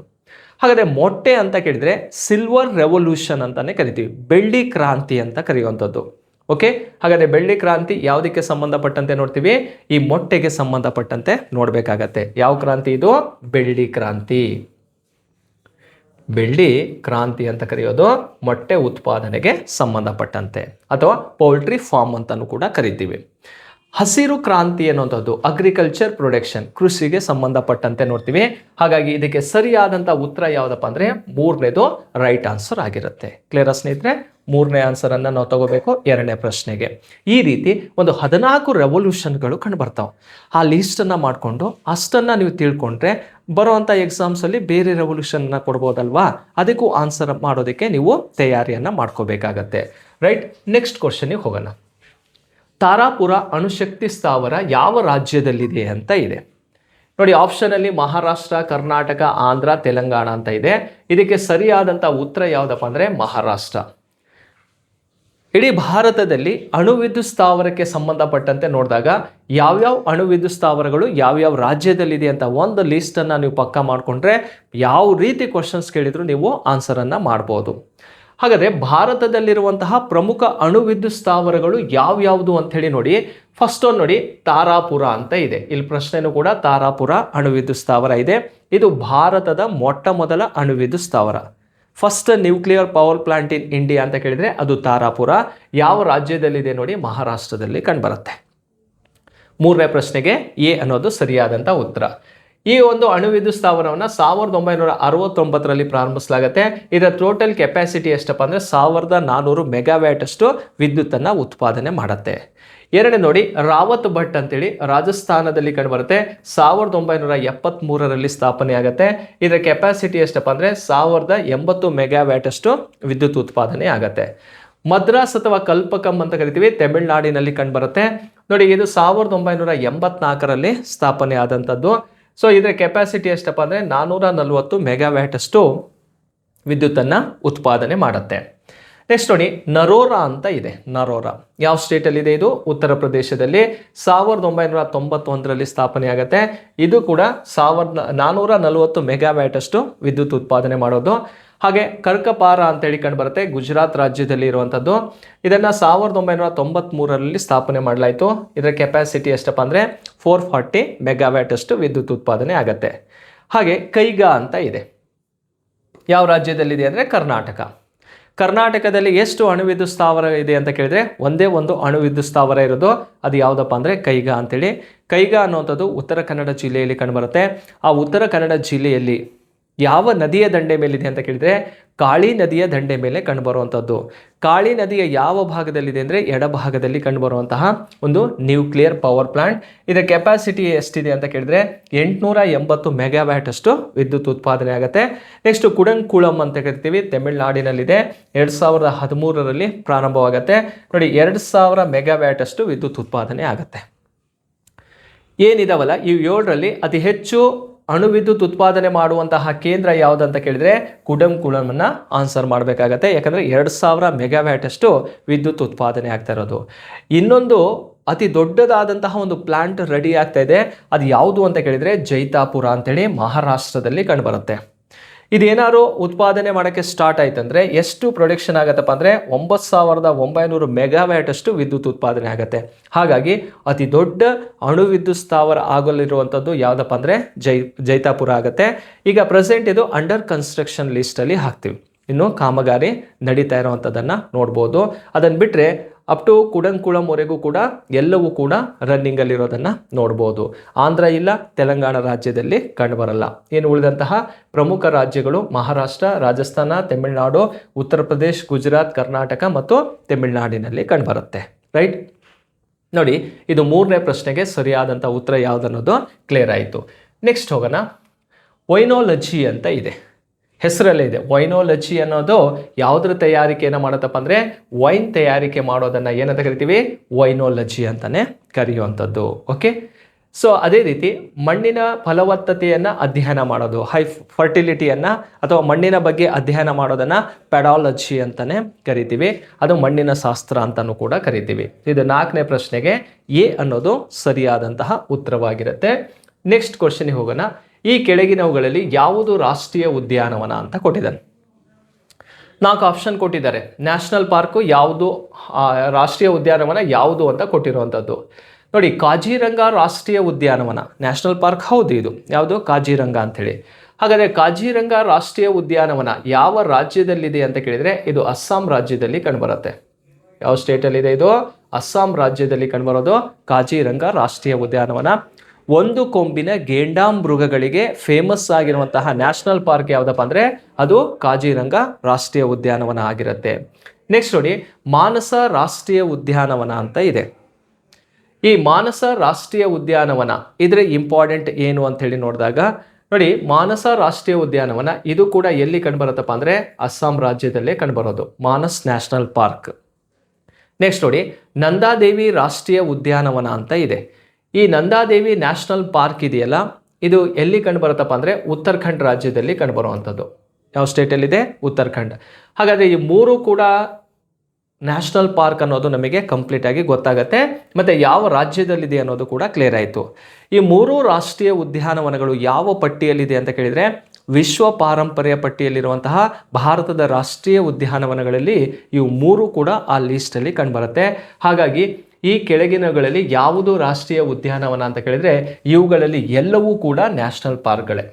ಹಾಗಾದರೆ ಮೊಟ್ಟೆ ಅಂತ ಕೇಳಿದರೆ ಸಿಲ್ವರ್ ರೆವಲ್ಯೂಷನ್ ಅಂತಾನೆ ಕರಿತೀವಿ, ಬೆಳ್ಳಿ ಕ್ರಾಂತಿ ಅಂತ ಕರೆಯುವಂಥದ್ದು. ಓಕೆ, ಹಾಗಾದರೆ ಬೆಳ್ಳಿ ಕ್ರಾಂತಿ ಯಾವುದಕ್ಕೆ ಸಂಬಂಧಪಟ್ಟಂತೆ ನೋಡ್ತೀವಿ? ಈ ಮೊಟ್ಟೆಗೆ ಸಂಬಂಧಪಟ್ಟಂತೆ ನೋಡಬೇಕಾಗತ್ತೆ. ಯಾವ ಕ್ರಾಂತಿ ಇದು? ಬೆಳ್ಳಿ ಕ್ರಾಂತಿ. ಬೆಳ್ಳಿ ಕ್ರಾಂತಿ ಅಂತ ಕರೆಯೋದು ಮೊಟ್ಟೆ ಉತ್ಪಾದನೆಗೆ ಸಂಬಂಧಪಟ್ಟಂತೆ ಅಥವಾ ಪೌಲ್ಟ್ರಿ ಫಾರ್ಮ್ ಅಂತಲೂ ಕೂಡ ಕರಿತೀವಿ. ಹಸಿರು ಕ್ರಾಂತಿ ಅನ್ನುವಂಥದ್ದು ಅಗ್ರಿಕಲ್ಚರ್ ಪ್ರೊಡಕ್ಷನ್, ಕೃಷಿಗೆ ಸಂಬಂಧಪಟ್ಟಂತೆ ನೋಡ್ತೀವಿ. ಹಾಗಾಗಿ ಇದಕ್ಕೆ ಸರಿಯಾದಂಥ ಉತ್ತರ ಯಾವುದಪ್ಪ ಅಂದರೆ ಮೂರನೇದು ರೈಟ್ ಆನ್ಸರ್ ಆಗಿರುತ್ತೆ. ಕ್ಲಿಯರ್ ಸ್ನೇಹಿತರೆ? ಮೂರನೇ ಆನ್ಸರನ್ನು ನಾವು ತಗೋಬೇಕು ಎರಡನೇ ಪ್ರಶ್ನೆಗೆ. ಈ ರೀತಿ ಒಂದು 14 ರೆವಲ್ಯೂಷನ್ಗಳು ಕಂಡು ಬರ್ತಾವೆ. ಆ ಲೀಸ್ಟನ್ನು ಮಾಡಿಕೊಂಡು ಅಷ್ಟನ್ನು ನೀವು ತಿಳ್ಕೊಂಡ್ರೆ ಬರುವಂಥ ಎಕ್ಸಾಮ್ಸಲ್ಲಿ ಬೇರೆ ರೆವಲ್ಯೂಷನ್ನ ಕೊಡ್ಬೋದಲ್ವಾ, ಅದಕ್ಕೂ ಆನ್ಸರ್ ಮಾಡೋದಕ್ಕೆ ನೀವು ತಯಾರಿಯನ್ನು ಮಾಡ್ಕೋಬೇಕಾಗತ್ತೆ. ರೈಟ್, ನೆಕ್ಸ್ಟ್ ಕ್ವಶನಿಗೆ ಹೋಗೋಣ. ತಾರಾಪುರ ಅಣುಶಕ್ತಿ ಸ್ಥಾವರ ಯಾವ ರಾಜ್ಯದಲ್ಲಿದೆ ಅಂತ ಇದೆ ನೋಡಿ. ಆಪ್ಷನಲ್ಲಿ ಮಹಾರಾಷ್ಟ್ರ, ಕರ್ನಾಟಕ, ಆಂಧ್ರ, ತೆಲಂಗಾಣ ಅಂತ ಇದೆ. ಇದಕ್ಕೆ ಸರಿಯಾದಂಥ ಉತ್ತರ ಯಾವುದಪ್ಪ ಅಂದರೆ ಮಹಾರಾಷ್ಟ್ರ. ಇಡೀ ಭಾರತದಲ್ಲಿ ಅಣುವಿದ್ಯುತ್ ಸ್ಥಾವರಕ್ಕೆ ಸಂಬಂಧಪಟ್ಟಂತೆ ನೋಡಿದಾಗ ಯಾವ್ಯಾವ ಅಣುವಿದ್ಯುತ್ ಸ್ಥಾವರಗಳು ಯಾವ್ಯಾವ ರಾಜ್ಯದಲ್ಲಿದೆ ಅಂತ ಒಂದು ಲೀಸ್ಟನ್ನು ನೀವು ಪಕ್ಕಾ ಮಾಡಿಕೊಂಡ್ರೆ ಯಾವ ರೀತಿ ಕ್ವಶನ್ಸ್ ಕೇಳಿದ್ರು ನೀವು ಆನ್ಸರನ್ನು ಮಾಡ್ಬೋದು. ಹಾಗಾದರೆ ಭಾರತದಲ್ಲಿರುವಂತಹ ಪ್ರಮುಖ ಅಣುವಿದ್ಯುತ್ ಸ್ಥಾವರಗಳು ಯಾವ್ಯಾವುದು ಅಂಥೇಳಿ ನೋಡಿ. ಫಸ್ಟ್ ಒಂದು ನೋಡಿ, ತಾರಾಪುರ ಅಂತ ಇದೆ. ಇಲ್ಲಿ ಪ್ರಶ್ನೆನೂ ಕೂಡ ತಾರಾಪುರ ಅಣುವಿದ್ಯುತ್ ಸ್ಥಾವರ ಇದೆ. ಇದು ಭಾರತದ ಮೊಟ್ಟ ಮೊದಲ ಅಣುವಿದ್ಯುತ್ ಸ್ಥಾವರ. First nuclear power plant in India ಅಂತ ಕೇಳಿದರೆ ಅದು ತಾರಾಪುರ. ಯಾವ ರಾಜ್ಯದಲ್ಲಿದೆ ನೋಡಿ? ಮಹಾರಾಷ್ಟ್ರದಲ್ಲಿ ಕಂಡುಬರುತ್ತೆ. ಮೂರನೇ ಪ್ರಶ್ನೆಗೆ ಎ ಅನ್ನೋದು ಸರಿಯಾದಂಥ ಉತ್ತರ. ಈ ಒಂದು ಅಣುವಿದ್ಯುತ್ ಸ್ಥಾವರವನ್ನು 1969ರಲ್ಲಿ ಪ್ರಾರಂಭಿಸಲಾಗುತ್ತೆ. ಇದರ ಟೋಟಲ್ ಕೆಪಾಸಿಟಿ ಎಷ್ಟಪ್ಪ ಅಂದರೆ 1400 ಮೆಗಾವ್ಯಾಟ್ ಅಷ್ಟು ವಿದ್ಯುತ್ತನ್ನು ಉತ್ಪಾದನೆ ಮಾಡುತ್ತೆ. ಎರಡನೇ ನೋಡಿ, ರಾವತ್ ಭಟ್ ಅಂತೇಳಿ ರಾಜಸ್ಥಾನದಲ್ಲಿ ಕಂಡುಬರುತ್ತೆ. 1973ರಲ್ಲಿ ಸ್ಥಾಪನೆ ಆಗುತ್ತೆ. ಇದರ ಕೆಪಾಸಿಟಿ ಎಷ್ಟಪ್ಪ ಅಂದರೆ 1080 ಮೆಗಾವ್ಯಾಟ್ ಅಷ್ಟು ವಿದ್ಯುತ್ ಉತ್ಪಾದನೆ ಆಗುತ್ತೆ. ಮದ್ರಾಸ್ ಅಥವಾ ಕಲ್ಪಕಂ ಅಂತ ಕರಿತೀವಿ, ತಮಿಳುನಾಡಿನಲ್ಲಿ ಕಂಡುಬರುತ್ತೆ ನೋಡಿ. ಇದು 1984ರಲ್ಲಿ ಸ್ಥಾಪನೆ ಆದಂಥದ್ದು. ಸೊ ಇದರ ಕೆಪಾಸಿಟಿ ಎಷ್ಟಪ್ಪ ಅಂದರೆ 440 ಮೆಗಾವ್ಯಾಟ್ ಅಷ್ಟು ವಿದ್ಯುತ್ತನ್ನು ಉತ್ಪಾದನೆ ಮಾಡುತ್ತೆ. ನೆಕ್ಸ್ಟ್ ನೋಡಿ, ನರೋರಾ ಅಂತ ಇದೆ. ನರೋರಾ ಯಾವ ಸ್ಟೇಟಲ್ಲಿದೆ? ಇದು ಉತ್ತರ ಪ್ರದೇಶದಲ್ಲಿ. 1991ರಲ್ಲಿ ಸ್ಥಾಪನೆ ಆಗುತ್ತೆ. ಇದು ಕೂಡ 440 ಮೆಗಾವ್ಯಾಟ್ ಅಷ್ಟು ವಿದ್ಯುತ್ ಉತ್ಪಾದನೆ ಮಾಡೋದು. ಹಾಗೆ ಕರ್ಕಪಾರ ಅಂತೇಳಿ ಕಂಡು ಬರುತ್ತೆ, ಗುಜರಾತ್ ರಾಜ್ಯದಲ್ಲಿ ಇರುವಂಥದ್ದು. ಇದನ್ನು 1993ರಲ್ಲಿ ಸ್ಥಾಪನೆ ಮಾಡಲಾಯಿತು. ಇದರ ಕೆಪಾಸಿಟಿ ಎಷ್ಟಪ್ಪ ಅಂದರೆ 440 ಮೆಗಾವ್ಯಾಟ್ ಅಷ್ಟು ವಿದ್ಯುತ್ ಉತ್ಪಾದನೆ ಆಗುತ್ತೆ. ಹಾಗೆ ಕೈಗಾ ಅಂತ ಇದೆ. ಯಾವ ರಾಜ್ಯದಲ್ಲಿದೆ ಅಂದರೆ ಕರ್ನಾಟಕ. ಕರ್ನಾಟಕದಲ್ಲಿ ಎಷ್ಟು ಅಣುವಿದ್ಯುತ್ ಸ್ಥಾವರ ಇದೆ ಅಂತ ಕೇಳಿದ್ರೆ ಒಂದೇ ಒಂದು ಅಣುವಿದ್ಯುತ್ ಸ್ಥಾವರ ಇರೋದು. ಅದು ಯಾವುದಪ್ಪ ಅಂದರೆ ಕೈಗಾ ಅಂತೇಳಿ. ಕೈಗಾ ಅನ್ನುವಂಥದ್ದು ಉತ್ತರ ಕನ್ನಡ ಜಿಲ್ಲೆಯಲ್ಲಿ ಕಂಡುಬರುತ್ತೆ. ಆ ಉತ್ತರ ಕನ್ನಡ ಜಿಲ್ಲೆಯಲ್ಲಿ ಯಾವ ನದಿಯ ದಂಡೆ ಮೇಲಿದೆ ಅಂತ ಕೇಳಿದರೆ ಕಾಳಿ ನದಿಯ ದಂಡೆ ಮೇಲೆ ಕಂಡುಬರುವಂಥದ್ದು. ಕಾಳಿ ನದಿಯ ಯಾವ ಭಾಗದಲ್ಲಿದೆ ಅಂದರೆ ಎಡಭಾಗದಲ್ಲಿ ಕಂಡುಬರುವಂತಹ ಒಂದು ನ್ಯೂಕ್ಲಿಯರ್ ಪವರ್ ಪ್ಲಾಂಟ್. ಇದರ ಕೆಪಾಸಿಟಿ ಎಷ್ಟಿದೆ ಅಂತ ಕೇಳಿದ್ರೆ 880 ಮೆಗಾವ್ಯಾಟ್ ಅಷ್ಟು ವಿದ್ಯುತ್ ಉತ್ಪಾದನೆ ಆಗುತ್ತೆ. ನೆಕ್ಸ್ಟ್ ಕುಡಂಕುಳಂ ಅಂತ ಕರಿತೀವಿ, ತಮಿಳುನಾಡಿನಲ್ಲಿದೆ. 2013ರಲ್ಲಿ ಪ್ರಾರಂಭವಾಗುತ್ತೆ ನೋಡಿ. 2000 ಮೆಗಾವ್ಯಾಟ್ ಅಷ್ಟು ವಿದ್ಯುತ್ ಉತ್ಪಾದನೆ ಆಗುತ್ತೆ. ಏನಿದಾವಲ್ಲ ಈ 7ರಲ್ಲಿ ಅತಿ ಹೆಚ್ಚು ಅಣುವಿದ್ಯುತ್ ಉತ್ಪಾದನೆ ಮಾಡುವಂತಹ ಕೇಂದ್ರ ಯಾವುದಂತ ಕೇಳಿದರೆ ಕುಡಂಕುಳಮನ್ನು ಆನ್ಸರ್ ಮಾಡಬೇಕಾಗತ್ತೆ. ಯಾಕಂದರೆ 2000 ಮೆಗಾವ್ಯಾಟ್ ಅಷ್ಟು ವಿದ್ಯುತ್ ಉತ್ಪಾದನೆ ಆಗ್ತಾ ಇರೋದು. ಇನ್ನೊಂದು ಅತಿ ದೊಡ್ಡದಾದಂತಹ ಒಂದು ಪ್ಲಾಂಟ್ ರೆಡಿ ಆಗ್ತಾ ಇದೆ. ಅದು ಯಾವುದು ಅಂತ ಕೇಳಿದರೆ ಜೈತಾಪುರ ಅಂತೇಳಿ ಮಹಾರಾಷ್ಟ್ರದಲ್ಲಿ ಕಂಡುಬರುತ್ತೆ. ಇದೇನಾದ್ರು ಉತ್ಪಾದನೆ ಮಾಡೋಕ್ಕೆ ಸ್ಟಾರ್ಟ್ ಆಯ್ತಂದ್ರೆ ಎಷ್ಟು ಪ್ರೊಡಕ್ಷನ್ ಆಗುತ್ತಪ್ಪ ಅಂದರೆ 9900 ಮೆಗಾವ್ಯಾಟ್ ಅಷ್ಟು ವಿದ್ಯುತ್ ಉತ್ಪಾದನೆ ಆಗುತ್ತೆ. ಹಾಗಾಗಿ ಅತಿ ದೊಡ್ಡ ಅಣು ವಿದ್ಯುತ್ ಸ್ಥಾವರ ಆಗಲಿರುವಂಥದ್ದು ಯಾವುದಪ್ಪ ಅಂದರೆ ಜೈತಾಪುರ ಆಗುತ್ತೆ. ಈಗ ಪ್ರೆಸೆಂಟ್ ಇದು ಅಂಡರ್ ಕನ್ಸ್ಟ್ರಕ್ಷನ್ ಲಿಸ್ಟಲ್ಲಿ ಹಾಕ್ತೀವಿ. ಇನ್ನು ಕಾಮಗಾರಿ ನಡೀತಾ ಇರುವಂಥದ್ದನ್ನು ನೋಡ್ಬೋದು. ಅದನ್ನು ಬಿಟ್ಟರೆ ಅಪ್ ಟು ಕುಡಂಕುಳಂವರೆಗೂ ಕೂಡ ಎಲ್ಲವೂ ಕೂಡ ರನ್ನಿಂಗಲ್ಲಿರೋದನ್ನು ನೋಡ್ಬೋದು. ಆಂಧ್ರ ಇಲ್ಲ, ತೆಲಂಗಾಣ ರಾಜ್ಯದಲ್ಲಿ ಕಂಡುಬರಲ್ಲ. ಇನ್ನು ಉಳಿದಂತಹ ಪ್ರಮುಖ ರಾಜ್ಯಗಳು ಮಹಾರಾಷ್ಟ್ರ, ರಾಜಸ್ಥಾನ, ತಮಿಳುನಾಡು, ಉತ್ತರ ಪ್ರದೇಶ, ಗುಜರಾತ್, ಕರ್ನಾಟಕ ಮತ್ತು ತಮಿಳುನಾಡಿನಲ್ಲಿ ಕಂಡುಬರುತ್ತೆ. ರೈಟ್ ನೋಡಿ, ಇದು ಮೂರನೇ ಪ್ರಶ್ನೆಗೆ ಸರಿಯಾದಂಥ ಉತ್ತರ ಯಾವುದನ್ನೋದು ಕ್ಲಿಯರ್ ಆಯಿತು. ನೆಕ್ಸ್ಟ್ ಹೋಗೋಣ. ವೈನೋಲಜಿ ಅಂತ ಇದೆ, ಹೆಸರಲ್ಲೇ ಇದೆ. ವೈನೋಲಜಿ ಅನ್ನೋದು ಯಾವುದ್ರ ತಯಾರಿಕೆಯನ್ನು ಮಾಡುತ್ತಪ್ಪ ಅಂದರೆ ವೈನ್ ತಯಾರಿಕೆ ಮಾಡೋದನ್ನು ಏನಂತ ಕರಿತೀವಿ? ವೈನೋಲಜಿ ಅಂತಲೇ ಕರೆಯುವಂಥದ್ದು. ಓಕೆ, ಸೊ ಅದೇ ರೀತಿ ಮಣ್ಣಿನ ಫಲವತ್ತತೆಯನ್ನು ಅಧ್ಯಯನ ಮಾಡೋದು, ಹೈ ಫರ್ಟಿಲಿಟಿಯನ್ನು ಅಥವಾ ಮಣ್ಣಿನ ಬಗ್ಗೆ ಅಧ್ಯಯನ ಮಾಡೋದನ್ನು ಪೆಡಾಲಜಿ ಅಂತಲೇ ಕರಿತೀವಿ. ಅದು ಮಣ್ಣಿನ ಶಾಸ್ತ್ರ ಅಂತಲೂ ಕೂಡ ಕರಿತೀವಿ. ಇದು ನಾಲ್ಕನೇ ಪ್ರಶ್ನೆಗೆ ಎ ಅನ್ನೋದು ಸರಿಯಾದಂತಹ ಉತ್ತರವಾಗಿರುತ್ತೆ. ನೆಕ್ಸ್ಟ್ ಕ್ವಶನ್ಗೆ ಹೋಗೋಣ. ಈ ಕೆಳಗಿನವುಗಳಲ್ಲಿ ಯಾವುದು ರಾಷ್ಟ್ರೀಯ ಉದ್ಯಾನವನ ಅಂತ ಕೊಟ್ಟಿದ್ದಾನೆ. 4 ಆಪ್ಷನ್ ಕೊಟ್ಟಿದ್ದಾರೆ. ನ್ಯಾಷನಲ್ ಪಾರ್ಕು ಯಾವುದು, ರಾಷ್ಟ್ರೀಯ ಉದ್ಯಾನವನ ಯಾವುದು ಅಂತ ಕೊಟ್ಟಿರುವಂಥದ್ದು. ನೋಡಿ, ಕಾಜಿರಂಗ ರಾಷ್ಟ್ರೀಯ ಉದ್ಯಾನವನ ನ್ಯಾಷನಲ್ ಪಾರ್ಕ್ ಹೌದು. ಇದು ಯಾವುದು? ಕಾಜಿರಂಗ ಅಂಥೇಳಿ. ಹಾಗಾದರೆ ಕಾಜಿರಂಗ ರಾಷ್ಟ್ರೀಯ ಉದ್ಯಾನವನ ಯಾವ ರಾಜ್ಯದಲ್ಲಿದೆ ಅಂತ ಕೇಳಿದರೆ ಇದು ಅಸ್ಸಾಂ ರಾಜ್ಯದಲ್ಲಿ ಕಂಡುಬರುತ್ತೆ. ಯಾವ ಸ್ಟೇಟಲ್ಲಿದೆ? ಇದು ಅಸ್ಸಾಂ ರಾಜ್ಯದಲ್ಲಿ ಕಂಡುಬರೋದು ಕಾಜಿರಂಗ ರಾಷ್ಟ್ರೀಯ ಉದ್ಯಾನವನ. ಒಂದು ಕೊಂಬಿನ ಗೇಂಡಾಮೃಗಗಳಿಗೆ ಫೇಮಸ್ ಆಗಿರುವಂತಹ ನ್ಯಾಷನಲ್ ಪಾರ್ಕ್ ಯಾವುದಪ್ಪ ಅಂದರೆ ಅದು ಕಾಜಿರಂಗ ರಾಷ್ಟ್ರೀಯ ಉದ್ಯಾನವನ ಆಗಿರುತ್ತೆ. ನೆಕ್ಸ್ಟ್ ನೋಡಿ, ಮಾನಸ ರಾಷ್ಟ್ರೀಯ ಉದ್ಯಾನವನ ಅಂತ ಇದೆ. ಈ ಮಾನಸ ರಾಷ್ಟ್ರೀಯ ಉದ್ಯಾನವನ ಇದರ ಇಂಪಾರ್ಟೆಂಟ್ ಏನು ಅಂತ ಹೇಳಿ ನೋಡಿದಾಗ ನೋಡಿ, ಮಾನಸ ರಾಷ್ಟ್ರೀಯ ಉದ್ಯಾನವನ ಇದು ಕೂಡ ಎಲ್ಲಿ ಕಂಡುಬರುತ್ತಪ್ಪ ಅಂದರೆ ಅಸ್ಸಾಂ ರಾಜ್ಯದಲ್ಲೇ ಕಂಡುಬರೋದು, ಮಾನಸ್ ನ್ಯಾಷನಲ್ ಪಾರ್ಕ್. ನೆಕ್ಸ್ಟ್ ನೋಡಿ, ನಂದಾದೇವಿ ರಾಷ್ಟ್ರೀಯ ಉದ್ಯಾನವನ ಅಂತ ಇದೆ. ಈ ನಂದಾದೇವಿ ನ್ಯಾಷನಲ್ ಪಾರ್ಕ್ ಇದೆಯಲ್ಲ, ಇದು ಎಲ್ಲಿ ಕಂಡುಬರುತ್ತಪ್ಪ ಅಂದರೆ ಉತ್ತರಾಖಂಡ್ ರಾಜ್ಯದಲ್ಲಿ ಕಂಡುಬರುವಂಥದ್ದು. ಯಾವ ಸ್ಟೇಟಲ್ಲಿದೆ? ಉತ್ತರಾಖಂಡ್. ಹಾಗಾದರೆ ಈ ಮೂರು ಕೂಡ ನ್ಯಾಷನಲ್ ಪಾರ್ಕ್ ಅನ್ನೋದು ನಮಗೆ ಕಂಪ್ಲೀಟ್ ಆಗಿ ಗೊತ್ತಾಗುತ್ತೆ, ಮತ್ತು ಯಾವ ರಾಜ್ಯದಲ್ಲಿದೆ ಅನ್ನೋದು ಕೂಡ ಕ್ಲಿಯರ್ ಆಯಿತು. ಈ ಮೂರು ರಾಷ್ಟ್ರೀಯ ಉದ್ಯಾನವನಗಳು ಯಾವ ಪಟ್ಟಿಯಲ್ಲಿದೆ ಅಂತ ಕೇಳಿದರೆ ವಿಶ್ವ ಪಾರಂಪರ್ಯ ಪಟ್ಟಿಯಲ್ಲಿರುವಂತಹ ಭಾರತದ ರಾಷ್ಟ್ರೀಯ ಉದ್ಯಾನವನಗಳಲ್ಲಿ ಇವು ಮೂರು ಕೂಡ ಆ ಲಿಸ್ಟಲ್ಲಿ ಕಂಡುಬರುತ್ತೆ. ಹಾಗಾಗಿ ಈ ಕೆಳಗಿನಗಳಲ್ಲಿ ಯಾವುದು ರಾಷ್ಟ್ರೀಯ ಉದ್ಯಾನವನ ಅಂತ ಕೇಳಿದರೆ ಇವುಗಳಲ್ಲಿ ಎಲ್ಲವೂ ಕೂಡ ನ್ಯಾಷನಲ್ ಪಾರ್ಕ್ಗಳೇ.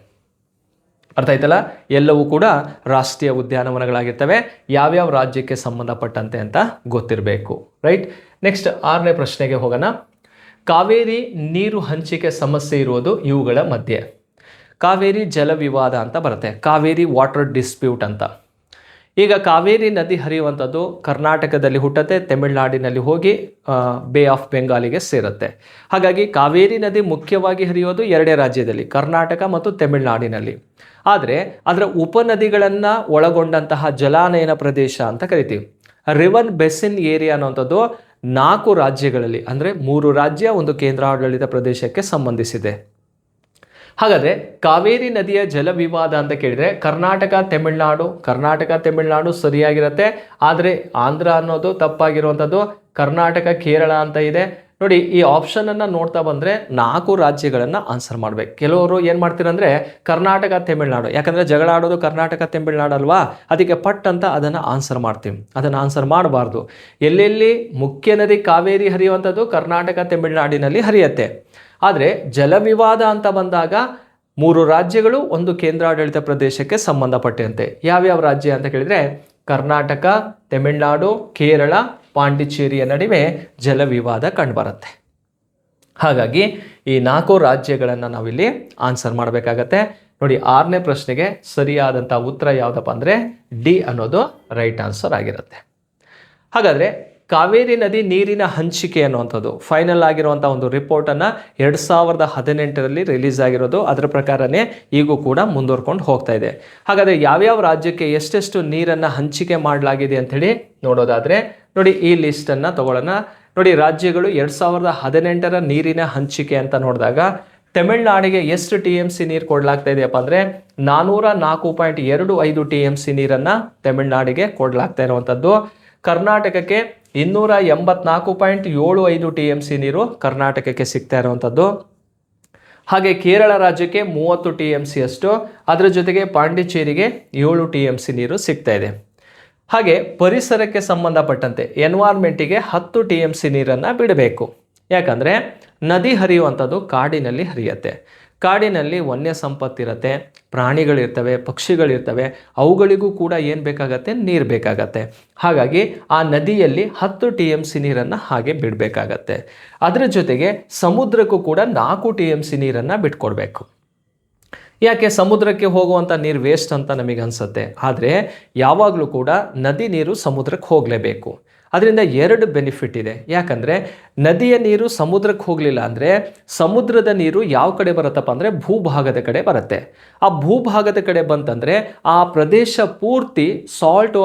ಅರ್ಥ ಆಯ್ತಲ್ಲ? ಎಲ್ಲವೂ ಕೂಡ ರಾಷ್ಟ್ರೀಯ ಉದ್ಯಾನವನಗಳಾಗಿರ್ತವೆ, ಯಾವ್ಯಾವ ರಾಜ್ಯಕ್ಕೆ ಸಂಬಂಧಪಟ್ಟಂತೆ ಅಂತ ಗೊತ್ತಿರಬೇಕು. ರೈಟ್. ನೆಕ್ಸ್ಟ್ 6ನೇ ಪ್ರಶ್ನೆಗೆ ಹೋಗೋಣ. ಕಾವೇರಿ ನೀರು ಹಂಚಿಕೆ ಸಮಸ್ಯೆ ಇರುವುದು ಇವುಗಳ ಮಧ್ಯೆ. ಕಾವೇರಿ ಜಲ ವಿವಾದ ಅಂತ ಬರುತ್ತೆ, ಕಾವೇರಿ ವಾಟರ್ ಡಿಸ್ಪ್ಯೂಟ್ ಅಂತ. ಈಗ ಕಾವೇರಿ ನದಿ ಹರಿಯುವಂಥದ್ದು ಕರ್ನಾಟಕದಲ್ಲಿ ಹುಟ್ಟುತ್ತೆ, ತಮಿಳುನಾಡಿನಲ್ಲಿ ಹೋಗಿ ಬೇ ಆಫ್ ಬೆಂಗಾಲಿಗೆ ಸೇರುತ್ತೆ. ಹಾಗಾಗಿ ಕಾವೇರಿ ನದಿ ಮುಖ್ಯವಾಗಿ ಹರಿಯೋದು ಎರಡೇ ರಾಜ್ಯದಲ್ಲಿ, ಕರ್ನಾಟಕ ಮತ್ತು ತಮಿಳುನಾಡಿನಲ್ಲಿ. ಆದರೆ ಅದರ ಉಪನದಿಗಳನ್ನು ಒಳಗೊಂಡಂತಹ ಜಲಾನಯನ ಪ್ರದೇಶ ಅಂತ ಕರಿತೀವಿ. ರಿವರ್ ಬೆಸಿನ್ ಏರಿಯಾ ಅನ್ನುವಂಥದ್ದು 4 ರಾಜ್ಯಗಳಲ್ಲಿ, ಅಂದರೆ 3 ರಾಜ್ಯ, 1 ಕೇಂದ್ರಾಡಳಿತ ಪ್ರದೇಶಕ್ಕೆ ಸಂಬಂಧಿಸಿದೆ. ಹಾಗಾದರೆ ಕಾವೇರಿ ನದಿಯ ಜಲ ವಿವಾದ ಅಂತ ಕೇಳಿದರೆ ಕರ್ನಾಟಕ ತಮಿಳುನಾಡು ಸರಿಯಾಗಿರುತ್ತೆ. ಆದರೆ ಆಂಧ್ರ ಅನ್ನೋದು ತಪ್ಪಾಗಿರುವಂಥದ್ದು, ಕರ್ನಾಟಕ ಕೇರಳ ಅಂತ ಇದೆ. ನೋಡಿ, ಈ ಆಪ್ಷನನ್ನು ನೋಡ್ತಾ ಬಂದರೆ 4 ರಾಜ್ಯಗಳನ್ನು ಆನ್ಸರ್ ಮಾಡಬೇಕು. ಕೆಲವರು ಏನು ಮಾಡ್ತೀರಂದರೆ ಕರ್ನಾಟಕ ತಮಿಳುನಾಡು, ಯಾಕಂದರೆ ಜಗಳ ಆಡೋದು ಕರ್ನಾಟಕ ತಮಿಳುನಾಡು ಅಲ್ವಾ, ಅದಕ್ಕೆ ಪಟ್ ಅಂತ ಅದನ್ನು ಆನ್ಸರ್ ಮಾಡ್ತೀವಿ. ಅದನ್ನು ಆನ್ಸರ್ ಮಾಡಬಾರ್ದು. ಎಲ್ಲೆಲ್ಲಿ ಮುಖ್ಯ ನದಿ ಕಾವೇರಿ ಹರಿಯುವಂಥದ್ದು ಕರ್ನಾಟಕ ತಮಿಳುನಾಡಿನಲ್ಲಿ ಹರಿಯುತ್ತೆ. ಆದರೆ ಜಲವಿವಾದ ಅಂತ ಬಂದಾಗ 3 ರಾಜ್ಯಗಳು, 1 ಕೇಂದ್ರಾಡಳಿತ ಪ್ರದೇಶಕ್ಕೆ ಸಂಬಂಧಪಟ್ಟಂತೆ. ಯಾವ್ಯಾವ ರಾಜ್ಯ ಅಂತ ಕೇಳಿದರೆ ಕರ್ನಾಟಕ, ತಮಿಳುನಾಡು, ಕೇರಳ, ಪಾಂಡಿಚೇರಿಯ ನಡುವೆ ಜಲವಿವಾದ ಕಂಡುಬರುತ್ತೆ. ಹಾಗಾಗಿ ಈ 4 ರಾಜ್ಯಗಳನ್ನು ನಾವಿಲ್ಲಿ ಆನ್ಸರ್ ಮಾಡಬೇಕಾಗತ್ತೆ. ನೋಡಿ, 6ನೇ ಪ್ರಶ್ನೆಗೆ ಸರಿಯಾದಂಥ ಉತ್ತರ ಯಾವುದಪ್ಪ ಅಂದರೆ ಡಿ ಅನ್ನೋದು ರೈಟ್ ಆನ್ಸರ್ ಆಗಿರುತ್ತೆ. ಹಾಗಾದರೆ ಕಾವೇರಿ ನದಿ ನೀರಿನ ಹಂಚಿಕೆ ಅನ್ನುವಂಥದ್ದು ಫೈನಲ್ ಆಗಿರುವಂಥ ಒಂದು ರಿಪೋರ್ಟನ್ನು 2018ರಲ್ಲಿ ರಿಲೀಸ್ ಆಗಿರೋದು. ಅದರ ಪ್ರಕಾರನೇ ಈಗೂ ಕೂಡ ಮುಂದುವರ್ಕೊಂಡು ಹೋಗ್ತಾ ಇದೆ. ಹಾಗಾದರೆ ಯಾವ್ಯಾವ ರಾಜ್ಯಕ್ಕೆ ಎಷ್ಟೆಷ್ಟು ನೀರನ್ನು ಹಂಚಿಕೆ ಮಾಡಲಾಗಿದೆ ಅಂಥೇಳಿ ನೋಡೋದಾದರೆ ನೋಡಿ, ಈ ಲಿಸ್ಟನ್ನು ತಗೊಳ್ಳೋಣ. ನೋಡಿ, ರಾಜ್ಯಗಳು 2018ರ ನೀರಿನ ಹಂಚಿಕೆ ಅಂತ ನೋಡಿದಾಗ ತಮಿಳುನಾಡಿಗೆ ಎಷ್ಟು TMC ನೀರು ಕೊಡಲಾಗ್ತಾ ಇದೆಯಪ್ಪ ಅಂದರೆ 404.25 TMC ನೀರನ್ನು ತಮಿಳುನಾಡಿಗೆ ಕೊಡಲಾಗ್ತಾ ಇರುವಂಥದ್ದು. ಕರ್ನಾಟಕಕ್ಕೆ 284.75 TMC ನೀರು ಕರ್ನಾಟಕಕ್ಕೆ ಸಿಗ್ತಾ ಇರುವಂಥದ್ದು. ಹಾಗೆ ಕೇರಳ ರಾಜ್ಯಕ್ಕೆ 30 TMC ಅಷ್ಟು, ಅದರ ಜೊತೆಗೆ ಪಾಂಡಿಚೇರಿಗೆ 7 TMC ನೀರು ಸಿಗ್ತಾ ಇದೆ. ಹಾಗೆ ಪರಿಸರಕ್ಕೆ ಸಂಬಂಧಪಟ್ಟಂತೆ ಎನ್ವೈರ್ಮೆಂಟಿಗೆ 10 TMC ನೀರನ್ನು ಬಿಡಬೇಕು. ಯಾಕಂದರೆ ನದಿ ಹರಿಯುವಂಥದ್ದು ಕಾಡಿನಲ್ಲಿ ಹರಿಯುತ್ತೆ. ಕಾಡಿನಲ್ಲಿ ವನ್ಯ ಸಂಪತ್ತಿರುತ್ತೆ, ಪ್ರಾಣಿಗಳಿರ್ತವೆ, ಪಕ್ಷಿಗಳಿರ್ತವೆ, ಅವುಗಳಿಗೂ ಕೂಡ ಏನು ಬೇಕಾಗತ್ತೆ? ನೀರು ಬೇಕಾಗತ್ತೆ. ಹಾಗಾಗಿ ಆ ನದಿಯಲ್ಲಿ 10 TMC ನೀರನ್ನು ಹಾಗೆ ಬಿಡಬೇಕಾಗತ್ತೆ. ಅದರ ಜೊತೆಗೆ ಸಮುದ್ರಕ್ಕೂ ಕೂಡ 4 TMC ನೀರನ್ನು ಬಿಟ್ಕೊಡ್ಬೇಕು. ಯಾಕೆ? ಸಮುದ್ರಕ್ಕೆ ಹೋಗುವಂಥ ನೀರು ವೇಸ್ಟ್ ಅಂತ ನಮಗೆ ಅನಿಸುತ್ತೆ, ಆದರೆ ಯಾವಾಗಲೂ ಕೂಡ ನದಿ ನೀರು ಸಮುದ್ರಕ್ಕೆ ಹೋಗಲೇಬೇಕು. ಅದರಿಂದ 2 ಬೆನಿಫಿಟ್ ಇದೆ. ಯಾಕಂದರೆ ನದಿಯ ನೀರು ಸಮುದ್ರಕ್ಕೆ ಹೋಗಲಿಲ್ಲ ಅಂದರೆ ಸಮುದ್ರದ ನೀರು ಯಾವ ಕಡೆ ಬರುತ್ತಪ್ಪ ಅಂದರೆ ಭೂಭಾಗದ ಕಡೆ ಬರುತ್ತೆ. ಆ ಭೂಭಾಗದ ಕಡೆ ಬಂತಂದರೆ ಆ ಪ್ರದೇಶ ಪೂರ್ತಿ ಸಾಲ್ಟ್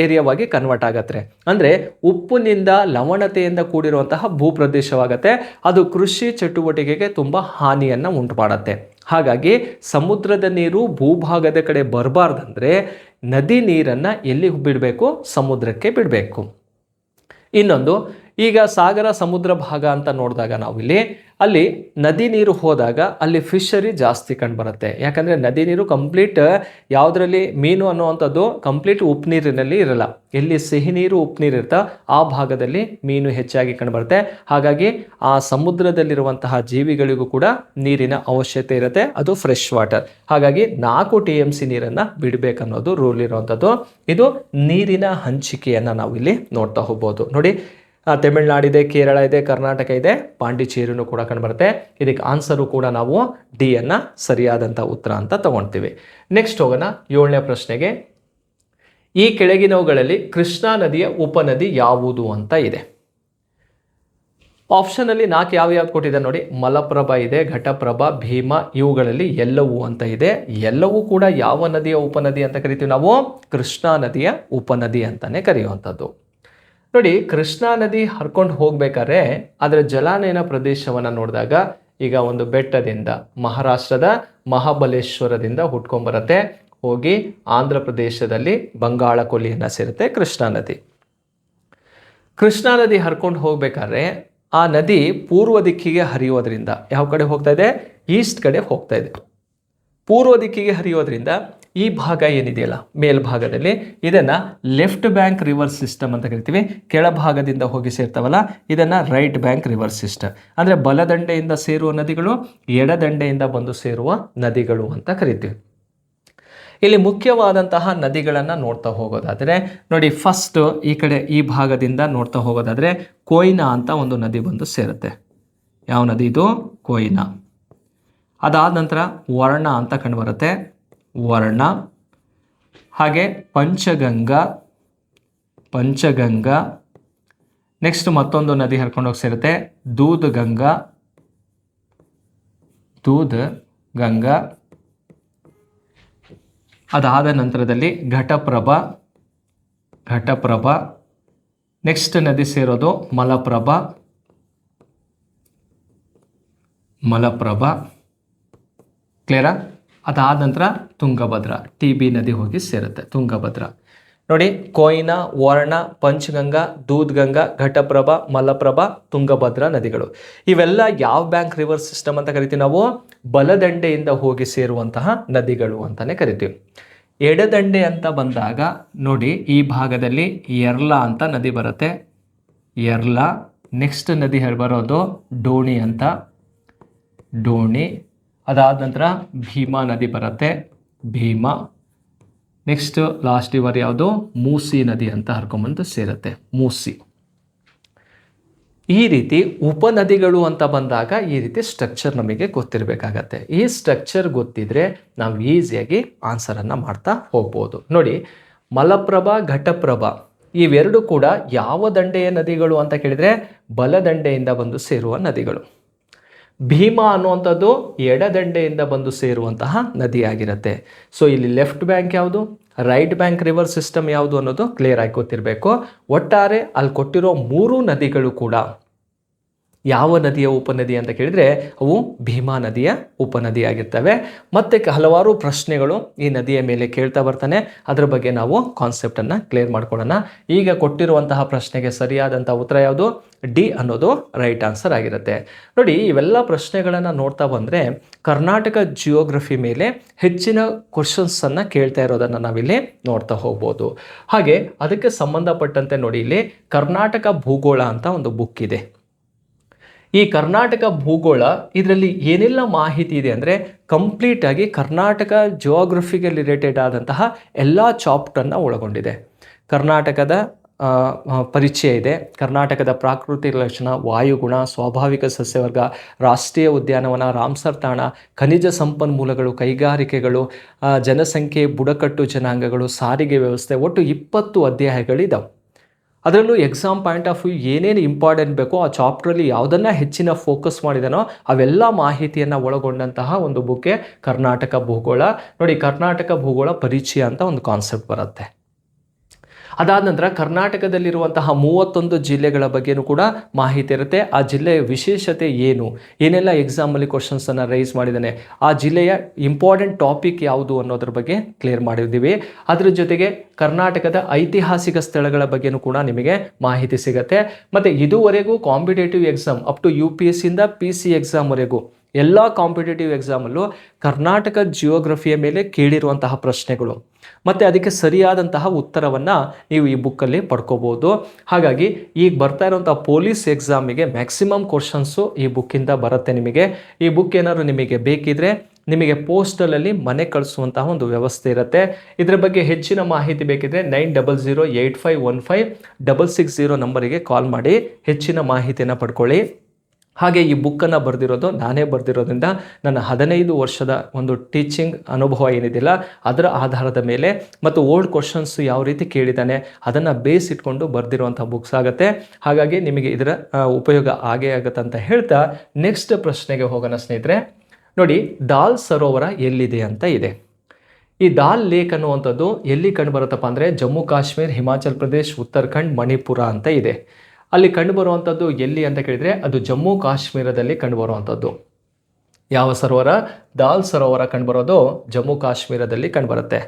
ಏರಿಯಾವಾಗಿ ಕನ್ವರ್ಟ್ ಆಗತ್ತೆ. ಅಂದರೆ ಉಪ್ಪಿನಿಂದ ಲವಣತೆಯಿಂದ ಕೂಡಿರುವಂತಹ ಭೂಪ್ರದೇಶವಾಗತ್ತೆ. ಅದು ಕೃಷಿ ಚಟುವಟಿಕೆಗೆ ತುಂಬ ಹಾನಿಯನ್ನು ಉಂಟು ಮಾಡುತ್ತೆ. ಹಾಗಾಗಿ ಸಮುದ್ರದ ನೀರು ಭೂಭಾಗದ ಕಡೆ ಬರಬಾರ್ದಂದ್ರೆ ನದಿ ನೀರನ್ನು ಎಲ್ಲಿ ಬಿಡಬೇಕು? ಸಮುದ್ರಕ್ಕೆ ಬಿಡಬೇಕು. ಇನ್ನೊಂದು, ಈಗ ಸಾಗರ ಸಮುದ್ರ ಭಾಗ ಅಂತ ನೋಡಿದಾಗ ನಾವಿಲ್ಲಿ ಅಲ್ಲಿ ನದಿ ನೀರು ಹೋದಾಗ ಅಲ್ಲಿ ಫಿಶರಿ ಜಾಸ್ತಿ ಕಂಡುಬರುತ್ತೆ. ಯಾಕಂದರೆ ನದಿ ನೀರು ಕಂಪ್ಲೀಟ್ ಯಾವುದರಲ್ಲಿ ಮೀನು ಅನ್ನುವಂಥದ್ದು ಕಂಪ್ಲೀಟ್ ಉಪ್ಪು ನೀರಿನಲ್ಲಿ ಇರಲ್ಲ. ಎಲ್ಲಿ ಸಿಹಿ ನೀರು ಉಪ್ಪು ನೀರು ಇರ್ತಾ ಆ ಭಾಗದಲ್ಲಿ ಮೀನು ಹೆಚ್ಚಾಗಿ ಕಂಡುಬರುತ್ತೆ. ಹಾಗಾಗಿ ಆ ಸಮುದ್ರದಲ್ಲಿರುವಂತಹ ಜೀವಿಗಳಿಗೂ ಕೂಡ ನೀರಿನ ಅವಶ್ಯಕತೆ ಇರುತ್ತೆ, ಅದು ಫ್ರೆಶ್ ವಾಟರ್. ಹಾಗಾಗಿ 4 TMC ನೀರನ್ನು ಬಿಡಬೇಕನ್ನೋದು ರೂಲ್ ಇರುವಂಥದ್ದು. ಇದು ನೀರಿನ ಹಂಚಿಕೆಯನ್ನು ನಾವು ಇಲ್ಲಿ ನೋಡ್ತಾ ಹೋಗ್ಬೋದು. ನೋಡಿ, ತಮಿಳುನಾಡಿದೆ, ಕೇರಳ ಇದೆ, ಕರ್ನಾಟಕ ಇದೆ, ಪಾಂಡಿಚೇರಿನೂ ಕೂಡ ಕಂಡುಬರುತ್ತೆ. ಇದಕ್ಕೆ ಆನ್ಸರು ಕೂಡ ನಾವು ಡಿ ಅನ್ನು ಸರಿಯಾದಂಥ ಉತ್ತರ ಅಂತ ತಗೊಳ್ತೀವಿ. ನೆಕ್ಸ್ಟ್ ಹೋಗೋಣ 7ನೇ ಪ್ರಶ್ನೆಗೆ. ಈ ಕೆಳಗಿನವುಗಳಲ್ಲಿ ಕೃಷ್ಣಾ ನದಿಯ ಉಪನದಿ ಯಾವುದು ಅಂತ ಇದೆ. ಆಪ್ಷನಲ್ಲಿ 4 ಯಾವ್ಯಾವ್ದು ಕೊಟ್ಟಿದ್ದಾರೆ ನೋಡಿ. ಮಲಪ್ರಭಾ ಇದೆ, ಘಟಪ್ರಭಾ, ಭೀಮಾ, ಇವುಗಳಲ್ಲಿ ಎಲ್ಲವೂ ಅಂತ ಇದೆ. ಎಲ್ಲವೂ ಕೂಡ ಯಾವ ನದಿಯ ಉಪನದಿ ಅಂತ ಕರಿತೀವಿ ನಾವು? ಕೃಷ್ಣಾ ನದಿಯ ಉಪನದಿ ಅಂತಾನೆ ಕರೆಯುವಂಥದ್ದು. ನೋಡಿ, ಕೃಷ್ಣಾ ನದಿ ಹರ್ಕೊಂಡು ಹೋಗ್ಬೇಕಾದ್ರೆ ಅದರ ಜಲಾನಯನ ಪ್ರದೇಶವನ್ನು ನೋಡಿದಾಗ ಈಗ ಒಂದು ಬೆಟ್ಟದಿಂದ ಮಹಾರಾಷ್ಟ್ರದ ಮಹಾಬಲೇಶ್ವರದಿಂದ ಹುಟ್ಕೊಂಡ್ಬರತ್ತೆ, ಹೋಗಿ ಆಂಧ್ರ ಪ್ರದೇಶದಲ್ಲಿ ಬಂಗಾಳ ಕೊಲ್ಲಿಯನ್ನು ಸೇರುತ್ತೆ ಕೃಷ್ಣಾ ನದಿ. ಕೃಷ್ಣಾ ನದಿ ಹರ್ಕೊಂಡು ಹೋಗ್ಬೇಕಾದ್ರೆ ಆ ನದಿ ಪೂರ್ವ ದಿಕ್ಕಿಗೆ ಹರಿಯೋದ್ರಿಂದ ಯಾವ ಕಡೆ ಹೋಗ್ತಾ ಇದೆ? ಈಸ್ಟ್ ಕಡೆ ಹೋಗ್ತಾ ಇದೆ. ಪೂರ್ವ ದಿಕ್ಕಿಗೆ ಹರಿಯೋದ್ರಿಂದ ಈ ಭಾಗ ಏನಿದೆಯಲ್ಲ ಮೇಲ್ಭಾಗದಲ್ಲಿ, ಇದನ್ನು ಲೆಫ್ಟ್ ಬ್ಯಾಂಕ್ ರಿವರ್ ಸಿಸ್ಟಮ್ ಅಂತ ಕರಿತೀವಿ. ಕೆಳಭಾಗದಿಂದ ಹೋಗಿ ಸೇರ್ತಾವಲ್ಲ ಇದನ್ನು ರೈಟ್ ಬ್ಯಾಂಕ್ ರಿವರ್ ಸಿಸ್ಟಮ್, ಅಂದರೆ ಬಲದಂಡೆಯಿಂದ ಸೇರುವ ನದಿಗಳು, ಎಡದಂಡೆಯಿಂದ ಬಂದು ಸೇರುವ ನದಿಗಳು ಅಂತ ಕರಿತೀವಿ. ಇಲ್ಲಿ ಮುಖ್ಯವಾದಂತಹ ನದಿಗಳನ್ನು ನೋಡ್ತಾ ಹೋಗೋದಾದರೆ ನೋಡಿ, ಫಸ್ಟ್ ಈ ಕಡೆ ಈ ಭಾಗದಿಂದ ನೋಡ್ತಾ ಹೋಗೋದಾದರೆ ಕೊಯ್ನಾ ಅಂತ ಒಂದು ನದಿ ಬಂದು ಸೇರುತ್ತೆ. ಯಾವ ನದಿ ಇದು? ಕೊಯ್ನಾ. ಅದಾದ ನಂತರ ವರ್ಣ ಅಂತ ಕಂಡುಬರುತ್ತೆ, ವರ್ಣ. ಹಾಗೆ ಪಂಚಗಂಗಾ. ನೆಕ್ಸ್ಟ್ ಮತ್ತೊಂದು ನದಿ ಹರ್ಕೊಂಡೋಗಿ ಸೇರುತ್ತೆ ದೂದ್ ಗಂಗಾ. ಅದಾದ ನಂತರದಲ್ಲಿ ಘಟಪ್ರಭಾ. ನೆಕ್ಸ್ಟ್ ನದಿ ಸೇರೋದು ಮಲಪ್ರಭಾ. ಕ್ಲಿಯರಾ? ಅದಾದ ನಂತರ ತುಂಗಭದ್ರಾ, TB ನದಿ ಹೋಗಿ ಸೇರುತ್ತೆ ತುಂಗಭದ್ರಾ. ನೋಡಿ, ಕೊಯ್ನಾ, ವರ್ಣ, ಪಂಚಗಂಗಾ, ದೂದ್ಗಂಗಾ, ಘಟಪ್ರಭಾ, ಮಲಪ್ರಭಾ, ತುಂಗಭದ್ರಾ ನದಿಗಳು. ಇವೆಲ್ಲ ಯಾವ ಬ್ಯಾಂಕ್ ರಿವರ್ ಸಿಸ್ಟಮ್ ಅಂತ ಕರಿತೀವಿ ನಾವು? ಬಲದಂಡೆಯಿಂದ ಹೋಗಿ ಸೇರುವಂತಹ ನದಿಗಳು ಅಂತಾನೆ ಕರಿತೀವಿ. ಎಡದಂಡೆ ಅಂತ ಬಂದಾಗ ನೋಡಿ, ಈ ಭಾಗದಲ್ಲಿ ಯರ್ಲಾ ಅಂತ ನದಿ ಬರುತ್ತೆ, ಯರ್ಲಾ. ನೆಕ್ಸ್ಟ್ ನದಿ ಬರೋದು ಡೋಣಿ ಅಂತ, ಡೋಣಿ. ಅದಾದ ನಂತರ ಭೀಮಾ ನದಿ ಬರುತ್ತೆ, ಭೀಮಾ. ನೆಕ್ಸ್ಟ್ ಲಾಸ್ಟ್ ಇವರ್ ಯಾವುದು? ಮೂಸಿ ನದಿ ಅಂತ ಹರ್ಕೊಂಬಂದು ಸೇರುತ್ತೆ, ಮೂಸಿ. ಈ ರೀತಿ ಉಪನದಿಗಳು ಅಂತ ಬಂದಾಗ ಈ ರೀತಿ ಸ್ಟ್ರಕ್ಚರ್ ನಮಗೆ ಗೊತ್ತಿರಬೇಕಾಗತ್ತೆ. ಈ ಸ್ಟ್ರಕ್ಚರ್ ಗೊತ್ತಿದ್ರೆ ನಾವು ಈಸಿಯಾಗಿ ಆನ್ಸರನ್ನು ಮಾಡ್ತಾ ಹೋಗ್ಬೋದು. ನೋಡಿ, ಮಲಪ್ರಭಾ, ಘಟಪ್ರಭಾ ಇವೆರಡು ಕೂಡ ಯಾವ ದಂಡೆಯ ನದಿಗಳು ಅಂತ ಕೇಳಿದರೆ ಬಲದಂಡೆಯಿಂದ ಬಂದು ಸೇರುವ ನದಿಗಳು. ಭೀಮಾ ಅನ್ನುವಂಥದ್ದು ಎಡದಂಡೆಯಿಂದ ಬಂದು ಸೇರುವಂತಹ ನದಿಯಾಗಿರುತ್ತೆ. ಸೊ ಇಲ್ಲಿ ಲೆಫ್ಟ್ ಬ್ಯಾಂಕ್ ಯಾವುದು, ರೈಟ್ ಬ್ಯಾಂಕ್ ರಿವರ್ ಸಿಸ್ಟಮ್ ಯಾವುದು ಅನ್ನೋದು ಕ್ಲಿಯರ್ ಆಗಿ ಗೊತ್ತಿರಬೇಕು. ಒಟ್ಟಾರೆ ಅಲ್ಲಿ ಕೊಟ್ಟಿರೋ 3 ನದಿಗಳು ಕೂಡ ಯಾವ ನದಿಯ ಉಪನದಿ ಅಂತ ಕೇಳಿದರೆ ಅವು ಭೀಮಾ ನದಿಯ ಉಪನದಿ ಆಗಿರ್ತವೆ. ಮತ್ತೆ ಹಲವಾರು ಪ್ರಶ್ನೆಗಳು ಈ ನದಿಯ ಮೇಲೆ ಕೇಳ್ತಾ ಬರ್ತಾನೆ, ಅದರ ಬಗ್ಗೆ ನಾವು ಕಾನ್ಸೆಪ್ಟನ್ನು ಕ್ಲಿಯರ್ ಮಾಡ್ಕೊಳ್ಳೋಣ. ಈಗ ಕೊಟ್ಟಿರುವಂತಹ ಪ್ರಶ್ನೆಗೆ ಸರಿಯಾದಂಥ ಉತ್ತರ ಯಾವುದು? ಡಿ ಅನ್ನೋದು ರೈಟ್ ಆನ್ಸರ್ ಆಗಿರುತ್ತೆ. ನೋಡಿ, ಇವೆಲ್ಲ ಪ್ರಶ್ನೆಗಳನ್ನು ನೋಡ್ತಾ ಬಂದರೆ ಕರ್ನಾಟಕ ಜಿಯೋಗ್ರಫಿ ಮೇಲೆ ಹೆಚ್ಚಿನ ಕ್ವಶನ್ಸನ್ನು ಕೇಳ್ತಾ ಇರೋದನ್ನು ನಾವಿಲ್ಲಿ ನೋಡ್ತಾ ಹೋಗ್ಬೋದು. ಹಾಗೆ ಅದಕ್ಕೆ ಸಂಬಂಧಪಟ್ಟಂತೆ ನೋಡಿ, ಇಲ್ಲಿ ಕರ್ನಾಟಕ ಭೂಗೋಳ ಅಂತ ಒಂದು ಬುಕ್ ಇದೆ. ಈ ಕರ್ನಾಟಕ ಭೂಗೋಳ ಇದರಲ್ಲಿ ಏನೆಲ್ಲ ಮಾಹಿತಿ ಇದೆ ಅಂದರೆ ಕಂಪ್ಲೀಟಾಗಿ ಕರ್ನಾಟಕ ಜಿಯೋಗ್ರಫಿಗೆ ರಿಲೇಟೆಡ್ ಆದಂತಹ ಎಲ್ಲ ಚಾಪ್ಟರ್ನ ಒಳಗೊಂಡಿದೆ. ಕರ್ನಾಟಕದ ಪರಿಚಯ ಇದೆ, ಕರ್ನಾಟಕದ ಪ್ರಾಕೃತಿಕ ಲಕ್ಷಣ, ವಾಯುಗುಣ, ಸ್ವಾಭಾವಿಕ ಸಸ್ಯವರ್ಗ, ರಾಷ್ಟ್ರೀಯ ಉದ್ಯಾನವನ, ರಾಮ್ಸರ್ ತಾಣ, ಖನಿಜ ಸಂಪನ್ಮೂಲಗಳು, ಕೈಗಾರಿಕೆಗಳು, ಜನಸಂಖ್ಯೆ, ಬುಡಕಟ್ಟು ಜನಾಂಗಗಳು, ಸಾರಿಗೆ ವ್ಯವಸ್ಥೆ, ಒಟ್ಟು 20 ಅಧ್ಯಾಯಗಳಿದ್ದಾವೆ. ಅದರಲ್ಲೂ ಎಕ್ಸಾಮ್ ಪಾಯಿಂಟ್ ಆಫ್ ವ್ಯೂ ಏನೇನು ಇಂಪಾರ್ಟೆಂಟ್ ಬೇಕೋ ಆ ಚಾಪ್ಟ್ರಲ್ಲಿ ಯಾವುದನ್ನು ಹೆಚ್ಚಿನ ಫೋಕಸ್ ಮಾಡಿದಾನೋ ಅವೆಲ್ಲ ಮಾಹಿತಿಯನ್ನು ಒಳಗೊಂಡಂತಹ ಒಂದು ಬುಕ್ಕೆ ಕರ್ನಾಟಕ ಭೂಗೋಳ. ನೋಡಿ, ಕರ್ನಾಟಕ ಭೂಗೋಳ ಪರಿಚಯ ಅಂತ ಒಂದು ಕಾನ್ಸೆಪ್ಟ್ ಬರುತ್ತೆ. ಅದಾದ ನಂತರ ಕರ್ನಾಟಕದಲ್ಲಿರುವಂತಹ 31 ಜಿಲ್ಲೆಗಳ ಬಗ್ಗೆಯೂ ಕೂಡ ಮಾಹಿತಿ ಇರುತ್ತೆ. ಆ ಜಿಲ್ಲೆಯ ವಿಶೇಷತೆ ಏನು, ಏನೆಲ್ಲ ಎಕ್ಸಾಮಲ್ಲಿ ಕ್ವಶನ್ಸನ್ನು ರೈಸ್ ಮಾಡಿದ್ದಾನೆ, ಆ ಜಿಲ್ಲೆಯ ಇಂಪಾರ್ಟೆಂಟ್ ಟಾಪಿಕ್ ಯಾವುದು ಅನ್ನೋದ್ರ ಬಗ್ಗೆ ಕ್ಲಿಯರ್ ಮಾಡಿದ್ದೀವಿ. ಅದರ ಜೊತೆಗೆ ಕರ್ನಾಟಕದ ಐತಿಹಾಸಿಕ ಸ್ಥಳಗಳ ಬಗ್ಗೆಯೂ ಕೂಡ ನಿಮಗೆ ಮಾಹಿತಿ ಸಿಗುತ್ತೆ. ಮತ್ತು ಇದುವರೆಗೂ competitive exam up to UPSC ಇಂದ PC ಎಕ್ಸಾಮ್ವರೆಗೂ ಎಲ್ಲ ಕಾಂಪಿಟೇಟಿವ್ ಎಕ್ಸಾಮಲ್ಲೂ ಕರ್ನಾಟಕ ಜಿಯೋಗ್ರಫಿಯ ಮೇಲೆ ಕೇಳಿರುವಂತಹ ಪ್ರಶ್ನೆಗಳು ಮತ್ತು ಅದಕ್ಕೆ ಸರಿಯಾದಂತಹ ಉತ್ತರವನ್ನು ನೀವು ಈ ಬುಕ್ಕಲ್ಲಿ ಪಡ್ಕೋಬೋದು. ಹಾಗಾಗಿ ಈಗ ಬರ್ತಾ ಇರುವಂಥ ಪೊಲೀಸ್ ಎಕ್ಸಾಮಿಗೆ ಮ್ಯಾಕ್ಸಿಮಮ್ ಕ್ವಶನ್ಸು ಈ ಬುಕ್ಕಿಂದ ಬರುತ್ತೆ ನಿಮಗೆ. ಈ ಬುಕ್ ಏನಾದ್ರು ನಿಮಗೆ ಬೇಕಿದ್ರೆ ನಿಮಗೆ ಪೋಸ್ಟಲಲ್ಲಿ ಮನೆ ಕಳಿಸುವಂತಹ ಒಂದು ವ್ಯವಸ್ಥೆ ಇರುತ್ತೆ. ಇದರ ಬಗ್ಗೆ ಹೆಚ್ಚಿನ ಮಾಹಿತಿ ಬೇಕಿದ್ರೆ 9008515660 ನಂಬರಿಗೆ ಕಾಲ್ ಮಾಡಿ ಹೆಚ್ಚಿನ ಮಾಹಿತಿಯನ್ನು ಪಡ್ಕೊಳ್ಳಿ. ಹಾಗೆ ಈ ಬುಕ್ಕನ್ನು ಬರೆದಿರೋದು ನಾನೇ ಬರೆದಿರೋದ್ರಿಂದ ನನ್ನ 15 ವರ್ಷದ ಒಂದು ಟೀಚಿಂಗ್ ಅನುಭವ ಏನಿದೆಯಲ್ಲ ಅದರ ಆಧಾರದ ಮೇಲೆ ಮತ್ತು ಓಲ್ಡ್ ಕ್ವಶನ್ಸ್ ಯಾವ ರೀತಿ ಕೇಳಿದ್ದಾನೆ ಅದನ್ನು ಬೇಸ್ ಇಟ್ಕೊಂಡು ಬರೆದಿರುವಂಥ ಬುಕ್ಸ್ ಆಗುತ್ತೆ. ಹಾಗಾಗಿ ನಿಮಗೆ ಇದರ ಉಪಯೋಗ ಆಗೇ ಆಗುತ್ತೆ ಅಂತ ಹೇಳ್ತಾ ನೆಕ್ಸ್ಟ್ ಪ್ರಶ್ನೆಗೆ ಹೋಗೋಣ ಸ್ನೇಹಿತರೆ. ನೋಡಿ, ದಾಲ್ ಸರೋವರ ಎಲ್ಲಿದೆ ಅಂತ ಇದೆ. ಈ ದಾಲ್ ಲೇಕ್ ಅನ್ನುವಂಥದ್ದು ಎಲ್ಲಿ ಕಂಡುಬರುತ್ತಪ್ಪ ಅಂದರೆ ಜಮ್ಮು ಕಾಶ್ಮೀರ್, ಹಿಮಾಚಲ್ ಪ್ರದೇಶ್, ಉತ್ತರಾಖಂಡ್, ಮಣಿಪುರ ಅಂತ ಇದೆ. ಅಲ್ಲಿ ಕಂಡುಬರುವಂಥದ್ದು ಎಲ್ಲಿ ಅಂತ ಕೇಳಿದರೆ ಅದು ಜಮ್ಮು ಕಾಶ್ಮೀರದಲ್ಲಿ ಕಂಡುಬರುವಂಥದ್ದು. ಯಾವ ಸರೋವರ? ದಾಲ್ ಸರೋವರ ಕಂಡುಬರೋದು ಜಮ್ಮು ಕಾಶ್ಮೀರದಲ್ಲಿ ಕಂಡುಬರುತ್ತೆ.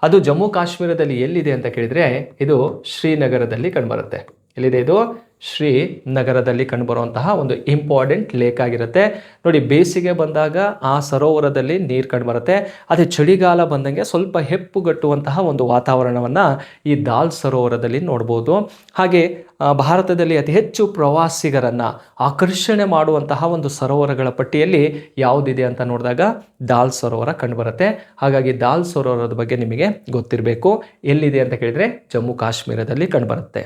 ಅದು ಜಮ್ಮು ಕಾಶ್ಮೀರದಲ್ಲಿ ಎಲ್ಲಿದೆ ಅಂತ ಕೇಳಿದರೆ ಇದು ಶ್ರೀನಗರದಲ್ಲಿ ಕಂಡುಬರುತ್ತೆ. ಎಲ್ಲಿದೆ ಇದು? ಶ್ರೀನಗರದಲ್ಲಿ ಕಂಡುಬರುವಂತಹ ಒಂದು ಇಂಪಾರ್ಟೆಂಟ್ ಲೇಕ್ ಆಗಿರುತ್ತೆ. ನೋಡಿ, ಬೇಸಿಗೆ ಬಂದಾಗ ಆ ಸರೋವರದಲ್ಲಿ ನೀರು ಕಂಡುಬರುತ್ತೆ. ಅದೇ ಚಳಿಗಾಲ ಬಂದಂಗೆ ಸ್ವಲ್ಪ ಹೆಪ್ಪುಗಟ್ಟುವಂತಹ ಒಂದು ವಾತಾವರಣವನ್ನು ಈ ದಾಲ್ ಸರೋವರದಲ್ಲಿ ನೋಡ್ಬೋದು. ಹಾಗೆ ಭಾರತದಲ್ಲಿ ಅತಿ ಹೆಚ್ಚು ಪ್ರವಾಸಿಗರನ್ನು ಆಕರ್ಷಣೆ ಮಾಡುವಂತಹ ಒಂದು ಸರೋವರಗಳ ಪಟ್ಟಿಯಲ್ಲಿ ಯಾವುದಿದೆ ಅಂತ ನೋಡಿದಾಗ ದಾಲ್ ಸರೋವರ ಕಂಡುಬರುತ್ತೆ. ಹಾಗಾಗಿ ದಾಲ್ ಸರೋವರದ ಬಗ್ಗೆ ನಿಮಗೆ ಗೊತ್ತಿರಬೇಕು. ಎಲ್ಲಿದೆ ಅಂತ ಕೇಳಿದರೆ ಜಮ್ಮು ಕಾಶ್ಮೀರದಲ್ಲಿ ಕಂಡುಬರುತ್ತೆ.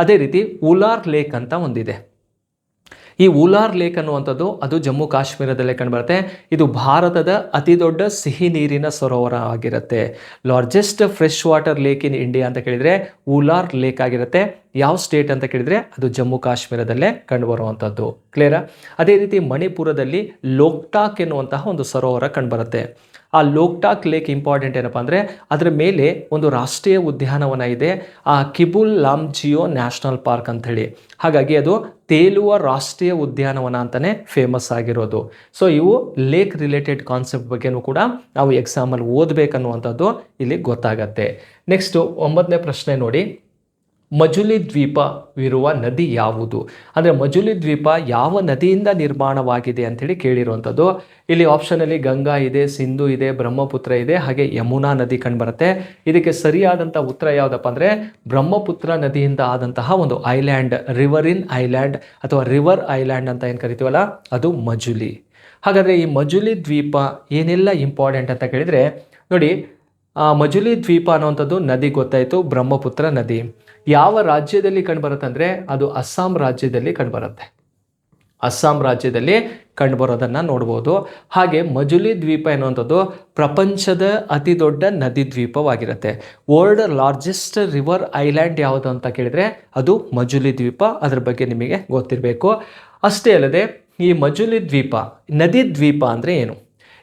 ಅದೇ ರೀತಿ ಉಲಾರ್ ಲೇಕ್ ಅಂತ ಒಂದಿದೆ. ಈ ಉಲಾರ್ ಲೇಕ್ ಅನ್ನುವಂಥದ್ದು ಅದು ಜಮ್ಮು ಕಾಶ್ಮೀರದಲ್ಲೇ ಕಂಡುಬರುತ್ತೆ. ಇದು ಭಾರತದ ಅತಿ ದೊಡ್ಡ ಸಿಹಿ ನೀರಿನ ಸರೋವರ ಆಗಿರುತ್ತೆ. Largest fresh water lake in India ಅಂತ ಕೇಳಿದರೆ ಉಲಾರ್ ಲೇಕ್ ಆಗಿರುತ್ತೆ. ಯಾವ ಸ್ಟೇಟ್ ಅಂತ ಕೇಳಿದರೆ ಅದು ಜಮ್ಮು ಕಾಶ್ಮೀರದಲ್ಲೇ ಕಂಡುಬರುವಂಥದ್ದು. ಕ್ಲಿಯರಾ? ಅದೇ ರೀತಿ ಮಣಿಪುರದಲ್ಲಿ ಲೋಕ್ಟಾಕ್ ಎನ್ನುವಂತಹ ಒಂದು ಸರೋವರ ಕಂಡುಬರುತ್ತೆ. ಆ ಲೋಕ್ಟಾಕ್ ಲೇಕ್ ಇಂಪಾರ್ಟೆಂಟ್ ಏನಪ್ಪ ಅಂದರೆ ಅದರ ಮೇಲೆ ಒಂದು ರಾಷ್ಟ್ರೀಯ ಉದ್ಯಾನವನ ಇದೆ, ಆ ಕಿಬುಲ್ ಲಾಮ್ಜಿಯೋ ನ್ಯಾಷನಲ್ ಪಾರ್ಕ್ ಅಂಥೇಳಿ. ಹಾಗಾಗಿ ಅದು ತೇಲುವ ರಾಷ್ಟ್ರೀಯ ಉದ್ಯಾನವನ ಅಂತಲೇ ಫೇಮಸ್ ಆಗಿರೋದು. ಸೊ ಇವು ಲೇಕ್ ರಿಲೇಟೆಡ್ ಕಾನ್ಸೆಪ್ಟ್ ಬಗ್ಗೆನೂ ಕೂಡ ನಾವು ಎಕ್ಸಾಮಲ್ಲಿ ಓದಬೇಕನ್ನುವಂಥದ್ದು ಇಲ್ಲಿ ಗೊತ್ತಾಗತ್ತೆ. ನೆಕ್ಸ್ಟು 9ನೇ ಪ್ರಶ್ನೆ ನೋಡಿ, ಮಜುಲಿ ದ್ವೀಪವಿರುವ ನದಿ ಯಾವುದು? ಅಂದರೆ ಮಜುಲಿ ದ್ವೀಪ ಯಾವ ನದಿಯಿಂದ ನಿರ್ಮಾಣವಾಗಿದೆ ಅಂಥೇಳಿ ಕೇಳಿರುವಂಥದ್ದು. ಇಲ್ಲಿ ಆಪ್ಷನಲ್ಲಿ ಗಂಗಾ ಇದೆ, ಸಿಂಧು ಇದೆ, ಬ್ರಹ್ಮಪುತ್ರ ಇದೆ, ಹಾಗೆ ಯಮುನಾ ನದಿ ಕಂಡುಬರುತ್ತೆ. ಇದಕ್ಕೆ ಸರಿಯಾದಂಥ ಉತ್ತರ ಯಾವುದಪ್ಪ ಅಂದರೆ ಬ್ರಹ್ಮಪುತ್ರ ನದಿಯಿಂದ ಆದಂತಹ ಒಂದು ಐಲ್ಯಾಂಡ್, ರಿವರಿನ್ ಐಲ್ಯಾಂಡ್ ಅಥವಾ ರಿವರ್ ಐಲ್ಯಾಂಡ್ ಅಂತ ಏನು ಕರಿತೀವಲ್ಲ ಅದು ಮಜುಲಿ. ಹಾಗಾದರೆ ಈ ಮಜುಲಿ ದ್ವೀಪ ಏನೆಲ್ಲ ಇಂಪಾರ್ಟೆಂಟ್ ಅಂತ ಕೇಳಿದರೆ ನೋಡಿ, ಮಜುಲಿ ದ್ವೀಪ ಅನ್ನುವಂಥದ್ದು ನದಿ ಗೊತ್ತಾಯಿತು, ಬ್ರಹ್ಮಪುತ್ರ ನದಿ. ಯಾವ ರಾಜ್ಯದಲ್ಲಿ ಕಂಡುಬರುತ್ತೆ ಅಂದರೆ ಅದು ಅಸ್ಸಾಂ ರಾಜ್ಯದಲ್ಲಿ ಕಂಡುಬರುತ್ತೆ. ಅಸ್ಸಾಂ ರಾಜ್ಯದಲ್ಲಿ ಕಂಡುಬರೋದನ್ನು ನೋಡ್ಬೋದು. ಹಾಗೆ ಮಜುಲಿ ದ್ವೀಪ ಎನ್ನುವಂಥದ್ದು ಪ್ರಪಂಚದ ಅತಿ ದೊಡ್ಡ ನದಿ ದ್ವೀಪವಾಗಿರುತ್ತೆ. ವರ್ಲ್ಡ್ ಲಾರ್ಜೆಸ್ಟ್ ರಿವರ್ ಐಲ್ಯಾಂಡ್ ಯಾವುದು ಅಂತ ಕೇಳಿದರೆ ಅದು ಮಜುಲಿ ದ್ವೀಪ. ಅದರ ಬಗ್ಗೆ ನಿಮಗೆ ಗೊತ್ತಿರಬೇಕು. ಅಷ್ಟೇ ಅಲ್ಲದೆ ಈ ಮಜುಲಿ ದ್ವೀಪ ನದಿ ದ್ವೀಪ ಅಂದರೆ ಏನು?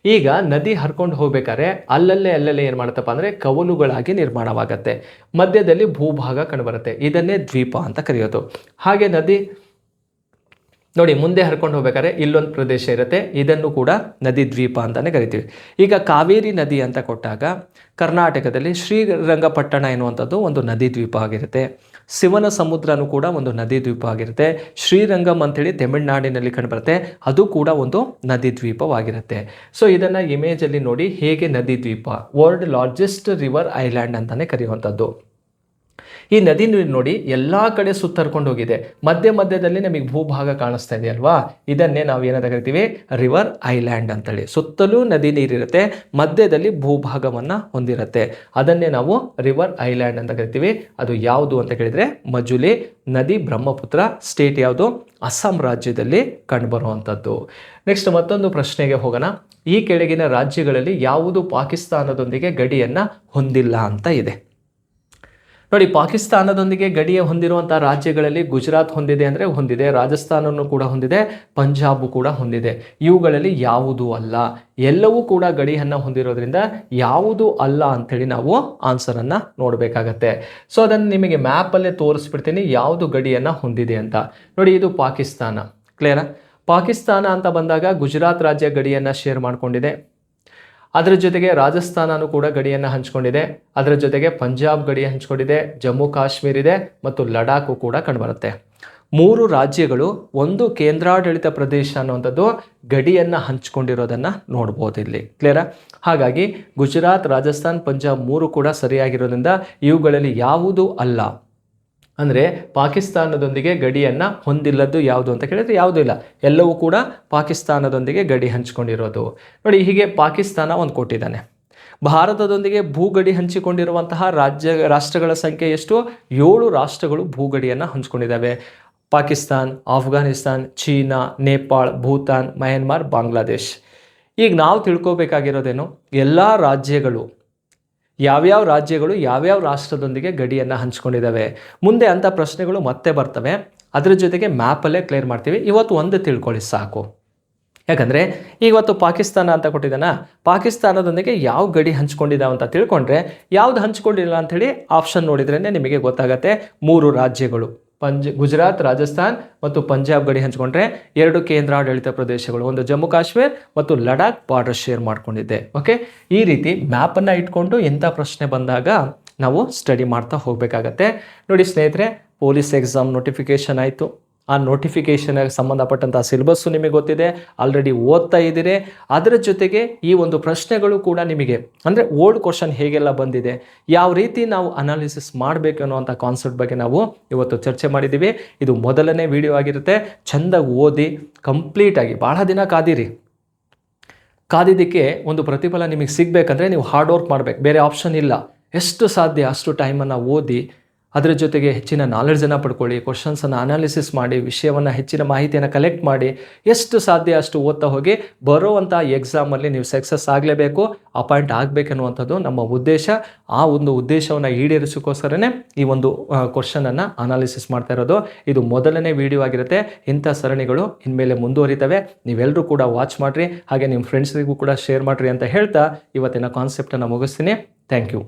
ಈಗ ನದಿ ಹರ್ಕೊಂಡು ಹೋಗ್ಬೇಕಾದ್ರೆ ಅಲ್ಲಲ್ಲೇ ಏನು ಮಾಡುತ್ತಪ್ಪ ಅಂದರೆ ಕವಲುಗಳಾಗಿ ನಿರ್ಮಾಣವಾಗುತ್ತೆ. ಮಧ್ಯದಲ್ಲಿ ಭೂಭಾಗ ಕಂಡುಬರುತ್ತೆ. ಇದನ್ನೇ ದ್ವೀಪ ಅಂತ ಕರೆಯೋದು. ಹಾಗೆ ನದಿ ನೋಡಿ ಮುಂದೆ ಹರ್ಕೊಂಡು ಹೋಗ್ಬೇಕಾದ್ರೆ ಇಲ್ಲೊಂದು ಪ್ರದೇಶ ಇರುತ್ತೆ, ಇದನ್ನು ಕೂಡ ನದಿ ದ್ವೀಪ ಅಂತಲೇ ಕರಿತೀವಿ. ಈಗ ಕಾವೇರಿ ನದಿ ಅಂತ ಕೊಟ್ಟಾಗ ಕರ್ನಾಟಕದಲ್ಲಿ ಶ್ರೀರಂಗಪಟ್ಟಣ ಎನ್ನುವಂಥದ್ದು ಒಂದು ನದಿ ದ್ವೀಪ ಆಗಿರುತ್ತೆ. ಶಿವನ ಸಮುದ್ರನೂ ಕೂಡ ಒಂದು ನದಿ ದ್ವೀಪ ಆಗಿರುತ್ತೆ. ಶ್ರೀರಂಗಂ ಅಂಥೇಳಿ ತಮಿಳುನಾಡಿನಲ್ಲಿ ಕಂಡುಬರುತ್ತೆ, ಅದು ಕೂಡ ಒಂದು ನದಿ ದ್ವೀಪವಾಗಿರುತ್ತೆ. ಸೊ ಇದನ್ನು ಇಮೇಜಲ್ಲಿ ನೋಡಿ ಹೇಗೆ ನದಿ ದ್ವೀಪ, ವರ್ಲ್ಡ್ ಲಾರ್ಜೆಸ್ಟ್ ರಿವರ್ ಐಲ್ಯಾಂಡ್ ಅಂತಲೇ ಕರೆಯುವಂಥದ್ದು. ಈ ನದಿ ನೀರು ನೋಡಿ ಎಲ್ಲ ಕಡೆ ಸುತ್ತರ್ಕೊಂಡು ಹೋಗಿದೆ. ಮಧ್ಯದಲ್ಲಿ ನಮಗೆ ಭೂಭಾಗ ಕಾಣಿಸ್ತಾ ಇದೆ ಅಲ್ವಾ, ಇದನ್ನೇ ನಾವು ಏನಂತ ಕರಿತೀವಿ? ರಿವರ್ ಐಲ್ಯಾಂಡ್ ಅಂತೇಳಿ. ಸುತ್ತಲೂ ನದಿ ನೀರಿರುತ್ತೆ, ಮಧ್ಯದಲ್ಲಿ ಭೂಭಾಗವನ್ನು ಹೊಂದಿರುತ್ತೆ. ಅದನ್ನೇ ನಾವು ರಿವರ್ ಐಲ್ಯಾಂಡ್ ಅಂತ ಕರಿತೀವಿ. ಅದು ಯಾವುದು ಅಂತ ಕೇಳಿದರೆ ಮಜುಲಿ ನದಿ, ಬ್ರಹ್ಮಪುತ್ರ. ಸ್ಟೇಟ್ ಯಾವುದು? ಅಸ್ಸಾಂ ರಾಜ್ಯದಲ್ಲಿ ಕಂಡುಬರುವಂಥದ್ದು. ನೆಕ್ಸ್ಟ್ ಮತ್ತೊಂದು ಪ್ರಶ್ನೆಗೆ ಹೋಗೋಣ. ಈ ಕೆಳಗಿನ ರಾಜ್ಯಗಳಲ್ಲಿ ಯಾವುದು ಪಾಕಿಸ್ತಾನದೊಂದಿಗೆ ಗಡಿಯನ್ನು ಹೊಂದಿಲ್ಲ ಅಂತ ಇದೆ. ನೋಡಿ, ಪಾಕಿಸ್ತಾನದೊಂದಿಗೆ ಗಡಿಯ ಹೊಂದಿರುವಂಥ ರಾಜ್ಯಗಳಲ್ಲಿ ಗುಜರಾತ್ ಹೊಂದಿದೆ ಅಂದರೆ ಹೊಂದಿದೆ, ರಾಜಸ್ಥಾನವನ್ನು ಕೂಡ ಹೊಂದಿದೆ, ಪಂಜಾಬ್ ಕೂಡ ಹೊಂದಿದೆ. ಇವುಗಳಲ್ಲಿ ಯಾವುದೂ ಅಲ್ಲ. ಎಲ್ಲವೂ ಕೂಡ ಗಡಿಯನ್ನು ಹೊಂದಿರೋದ್ರಿಂದ ಯಾವುದು ಅಲ್ಲ ಅಂಥೇಳಿ ನಾವು ಆನ್ಸರನ್ನು ನೋಡಬೇಕಾಗತ್ತೆ. ಸೊ ಅದನ್ನು ನಿಮಗೆ ಮ್ಯಾಪಲ್ಲೇ ತೋರಿಸ್ಬಿಡ್ತೀನಿ ಯಾವುದು ಗಡಿಯನ್ನು ಹೊಂದಿದೆ ಅಂತ. ನೋಡಿ, ಇದು ಪಾಕಿಸ್ತಾನ. ಕ್ಲಿಯರಾ? ಪಾಕಿಸ್ತಾನ ಅಂತ ಬಂದಾಗ ಗುಜರಾತ್ ರಾಜ್ಯ ಗಡಿಯನ್ನು ಶೇರ್ ಮಾಡಿಕೊಂಡಿದೆ. ಅದರ ಜೊತೆಗೆ ರಾಜಸ್ಥಾನನೂ ಕೂಡ ಗಡಿಯನ್ನು ಹಂಚ್ಕೊಂಡಿದೆ. ಅದರ ಜೊತೆಗೆ ಪಂಜಾಬ್ ಗಡಿ ಹಂಚ್ಕೊಂಡಿದೆ, ಜಮ್ಮು ಕಾಶ್ಮೀರ ಇದೆ ಮತ್ತು ಲಡಾಖು ಕೂಡ ಕಂಡುಬರುತ್ತೆ. 3 ರಾಜ್ಯಗಳು ಒಂದು ಕೇಂದ್ರಾಡಳಿತ ಪ್ರದೇಶ ಅನ್ನುವಂಥದ್ದು ಗಡಿಯನ್ನು ಹಂಚ್ಕೊಂಡಿರೋದನ್ನು ನೋಡ್ಬೋದು ಇಲ್ಲಿ. ಕ್ಲಿಯರಾ? ಹಾಗಾಗಿ ಗುಜರಾತ್, ರಾಜಸ್ಥಾನ್, ಪಂಜಾಬ್ 3 ಕೂಡ ಸರಿಯಾಗಿರೋದ್ರಿಂದ ಇವುಗಳಲ್ಲಿ ಯಾವುದೂ ಅಲ್ಲ ಅಂದರೆ ಪಾಕಿಸ್ತಾನದೊಂದಿಗೆ ಗಡಿಯನ್ನು ಹೊಂದಿಲ್ಲದ್ದು ಯಾವುದು ಅಂತ ಕೇಳಿದರೆ ಯಾವುದೂ ಇಲ್ಲ, ಎಲ್ಲವೂ ಕೂಡ ಪಾಕಿಸ್ತಾನದೊಂದಿಗೆ ಗಡಿ ಹಂಚಿಕೊಂಡಿರೋದು. ನೋಡಿ, ಹೀಗೆ ಪಾಕಿಸ್ತಾನ ಒಂದು ಕೊಟ್ಟಿದ್ದಾನೆ. ಭಾರತದೊಂದಿಗೆ ಭೂಗಡಿ ಹಂಚಿಕೊಂಡಿರುವಂತಹ ರಾಷ್ಟ್ರಗಳ ಸಂಖ್ಯೆ ಎಷ್ಟು? 7 ರಾಷ್ಟ್ರಗಳು ಭೂಗಡಿಯನ್ನು ಹಂಚಿಕೊಂಡಿದ್ದಾವೆ. Pakistan, Afghanistan, China, Nepal, Bhutan, Myanmar, Bangladesh. ಈಗ ನಾವು ತಿಳ್ಕೊಬೇಕಾಗಿರೋದೇನು, ಎಲ್ಲ ರಾಜ್ಯಗಳು ಯಾವ್ಯಾವ ರಾಜ್ಯಗಳು ಯಾವ್ಯಾವ ರಾಷ್ಟ್ರದೊಂದಿಗೆ ಗಡಿಯನ್ನು ಹಂಚ್ಕೊಂಡಿದ್ದಾವೆ. ಮುಂದೆ ಅಂಥ ಪ್ರಶ್ನೆಗಳು ಮತ್ತೆ ಬರ್ತವೆ, ಅದರ ಜೊತೆಗೆ ಮ್ಯಾಪಲ್ಲೇ ಕ್ಲಿಯರ್ ಮಾಡ್ತೀವಿ. ಇವತ್ತು ಒಂದು ತಿಳ್ಕೊಳ್ಳಿ ಸಾಕು. ಯಾಕಂದರೆ ಇವತ್ತು ಪಾಕಿಸ್ತಾನ ಅಂತ ಕೊಟ್ಟಿದ್ದಾನ, ಪಾಕಿಸ್ತಾನದೊಂದಿಗೆ ಯಾವ ಗಡಿ ಹಂಚ್ಕೊಂಡಿದ್ದಾವೆ ಅಂತ ತಿಳ್ಕೊಂಡ್ರೆ, ಯಾವ್ದು ಹಂಚ್ಕೊಂಡಿಲ್ಲ ಅಂಥೇಳಿ ಆಪ್ಷನ್ ನೋಡಿದ್ರೇ ನಿಮಗೆ ಗೊತ್ತಾಗತ್ತೆ. 3 ರಾಜ್ಯಗಳು ಗುಜರಾತ್, ರಾಜಸ್ಥಾನ್ ಮತ್ತು ಪಂಜಾಬ್ ಗಡಿ ಹಂಚ್ಕೊಂಡ್ರೆ 2 ಕೇಂದ್ರಾಡಳಿತ ಪ್ರದೇಶಗಳು, ಒಂದು ಜಮ್ಮು ಕಾಶ್ಮೀರ್ ಮತ್ತು ಲಡಾಖ್ ಬಾರ್ಡರ್ ಶೇರ್ ಮಾಡ್ಕೊಂಡಿದ್ದೆ. ಓಕೆ, ಈ ರೀತಿ ಮ್ಯಾಪನ್ನು ಇಟ್ಕೊಂಡು ಎಂಥ ಪ್ರಶ್ನೆ ಬಂದಾಗ ನಾವು ಸ್ಟಡಿ ಮಾಡ್ತಾ ಹೋಗಬೇಕಾಗತ್ತೆ. ನೋಡಿ ಸ್ನೇಹಿತರೆ, ಪೊಲೀಸ್ ಎಕ್ಸಾಮ್ ನೋಟಿಫಿಕೇಷನ್ ಆಯಿತು. ಆ ನೋಟಿಫಿಕೇಷನ್ಗೆ ಸಂಬಂಧಪಟ್ಟಂಥ ಸಿಲೆಬಸ್ಸು ನಿಮಗೆ ಗೊತ್ತಿದೆ, ಆಲ್ರೆಡಿ ಓದ್ತಾ ಇದ್ದೀರಿ. ಅದರ ಜೊತೆಗೆ ಈ ಒಂದು ಪ್ರಶ್ನೆಗಳು ಕೂಡ ನಿಮಗೆ ಅಂದರೆ ಓಲ್ಡ್ ಕ್ವಶನ್ ಹೇಗೆಲ್ಲ ಬಂದಿದೆ, ಯಾವ ರೀತಿ ನಾವು ಅನಾಲಿಸಿಸ್ ಮಾಡಬೇಕು ಅನ್ನುವಂಥ ಕಾನ್ಸೆಪ್ಟ್ ಬಗ್ಗೆ ನಾವು ಇವತ್ತು ಚರ್ಚೆ ಮಾಡಿದ್ದೀವಿ. ಇದು ಮೊದಲನೇ ವಿಡಿಯೋ ಆಗಿರುತ್ತೆ. ಚೆಂದಾಗಿ ಓದಿ ಕಂಪ್ಲೀಟಾಗಿ ಭಾಳ ದಿನ ಕಾದಿದ್ದಕ್ಕೆ ಒಂದು ಪ್ರತಿಫಲ ನಿಮಗೆ ಸಿಗಬೇಕಂದ್ರೆ ನೀವು ಹಾರ್ಡ್ ವರ್ಕ್ ಮಾಡಬೇಕು, ಬೇರೆ ಆಪ್ಷನ್ ಇಲ್ಲ. ಎಷ್ಟು ಸಾಧ್ಯ ಅಷ್ಟು ಟೈಮನ್ನು ಓದಿ, ಅದರ ಜೊತೆಗೆ ಹೆಚ್ಚಿನ ನಾಲೆಡ್ಜನ್ನು ಪಡ್ಕೊಳ್ಳಿ, ಕ್ವಶನ್ಸನ್ನು ಅನಾಲಿಸಿಸ್ ಮಾಡಿ, ವಿಷಯವನ್ನು ಹೆಚ್ಚಿನ ಮಾಹಿತಿಯನ್ನು ಕಲೆಕ್ಟ್ ಮಾಡಿ, ಎಷ್ಟು ಸಾಧ್ಯ ಅಷ್ಟು ಓದ್ತಾ ಹೋಗಿ. ಬರುವಂಥ ಎಕ್ಸಾಮಲ್ಲಿ ನೀವು ಸಕ್ಸಸ್ ಆಗಲೇಬೇಕು, ಅಪಾಯಿಂಟ್ ಆಗಬೇಕನ್ನುವಂಥದ್ದು ನಮ್ಮ ಉದ್ದೇಶ. ಆ ಒಂದು ಉದ್ದೇಶವನ್ನು ಈಡೇರಿಸೋಕ್ಕೋಸ್ಕರನೇ ಈ ಒಂದು ಕ್ವಶನನ್ನು ಅನಾಲಿಸಿಸ್ ಮಾಡ್ತಾ ಇರೋದು. ಇದು ಮೊದಲನೇ ವಿಡಿಯೋ ಆಗಿರುತ್ತೆ. ಇಂಥ ಸರಣಿಗಳು ಇನ್ಮೇಲೆ ಮುಂದುವರಿತವೆ. ನೀವೆಲ್ಲರೂ ಕೂಡ ವಾಚ್ ಮಾಡಿರಿ, ಹಾಗೆ ನಿಮ್ಮ ಫ್ರೆಂಡ್ಸ್ರಿಗೂ ಕೂಡ ಶೇರ್ ಮಾಡಿರಿ ಅಂತ ಹೇಳ್ತಾ ಇವತ್ತಿನ ಕಾನ್ಸೆಪ್ಟನ್ನು ಮುಗಿಸ್ತೀನಿ. Thank you.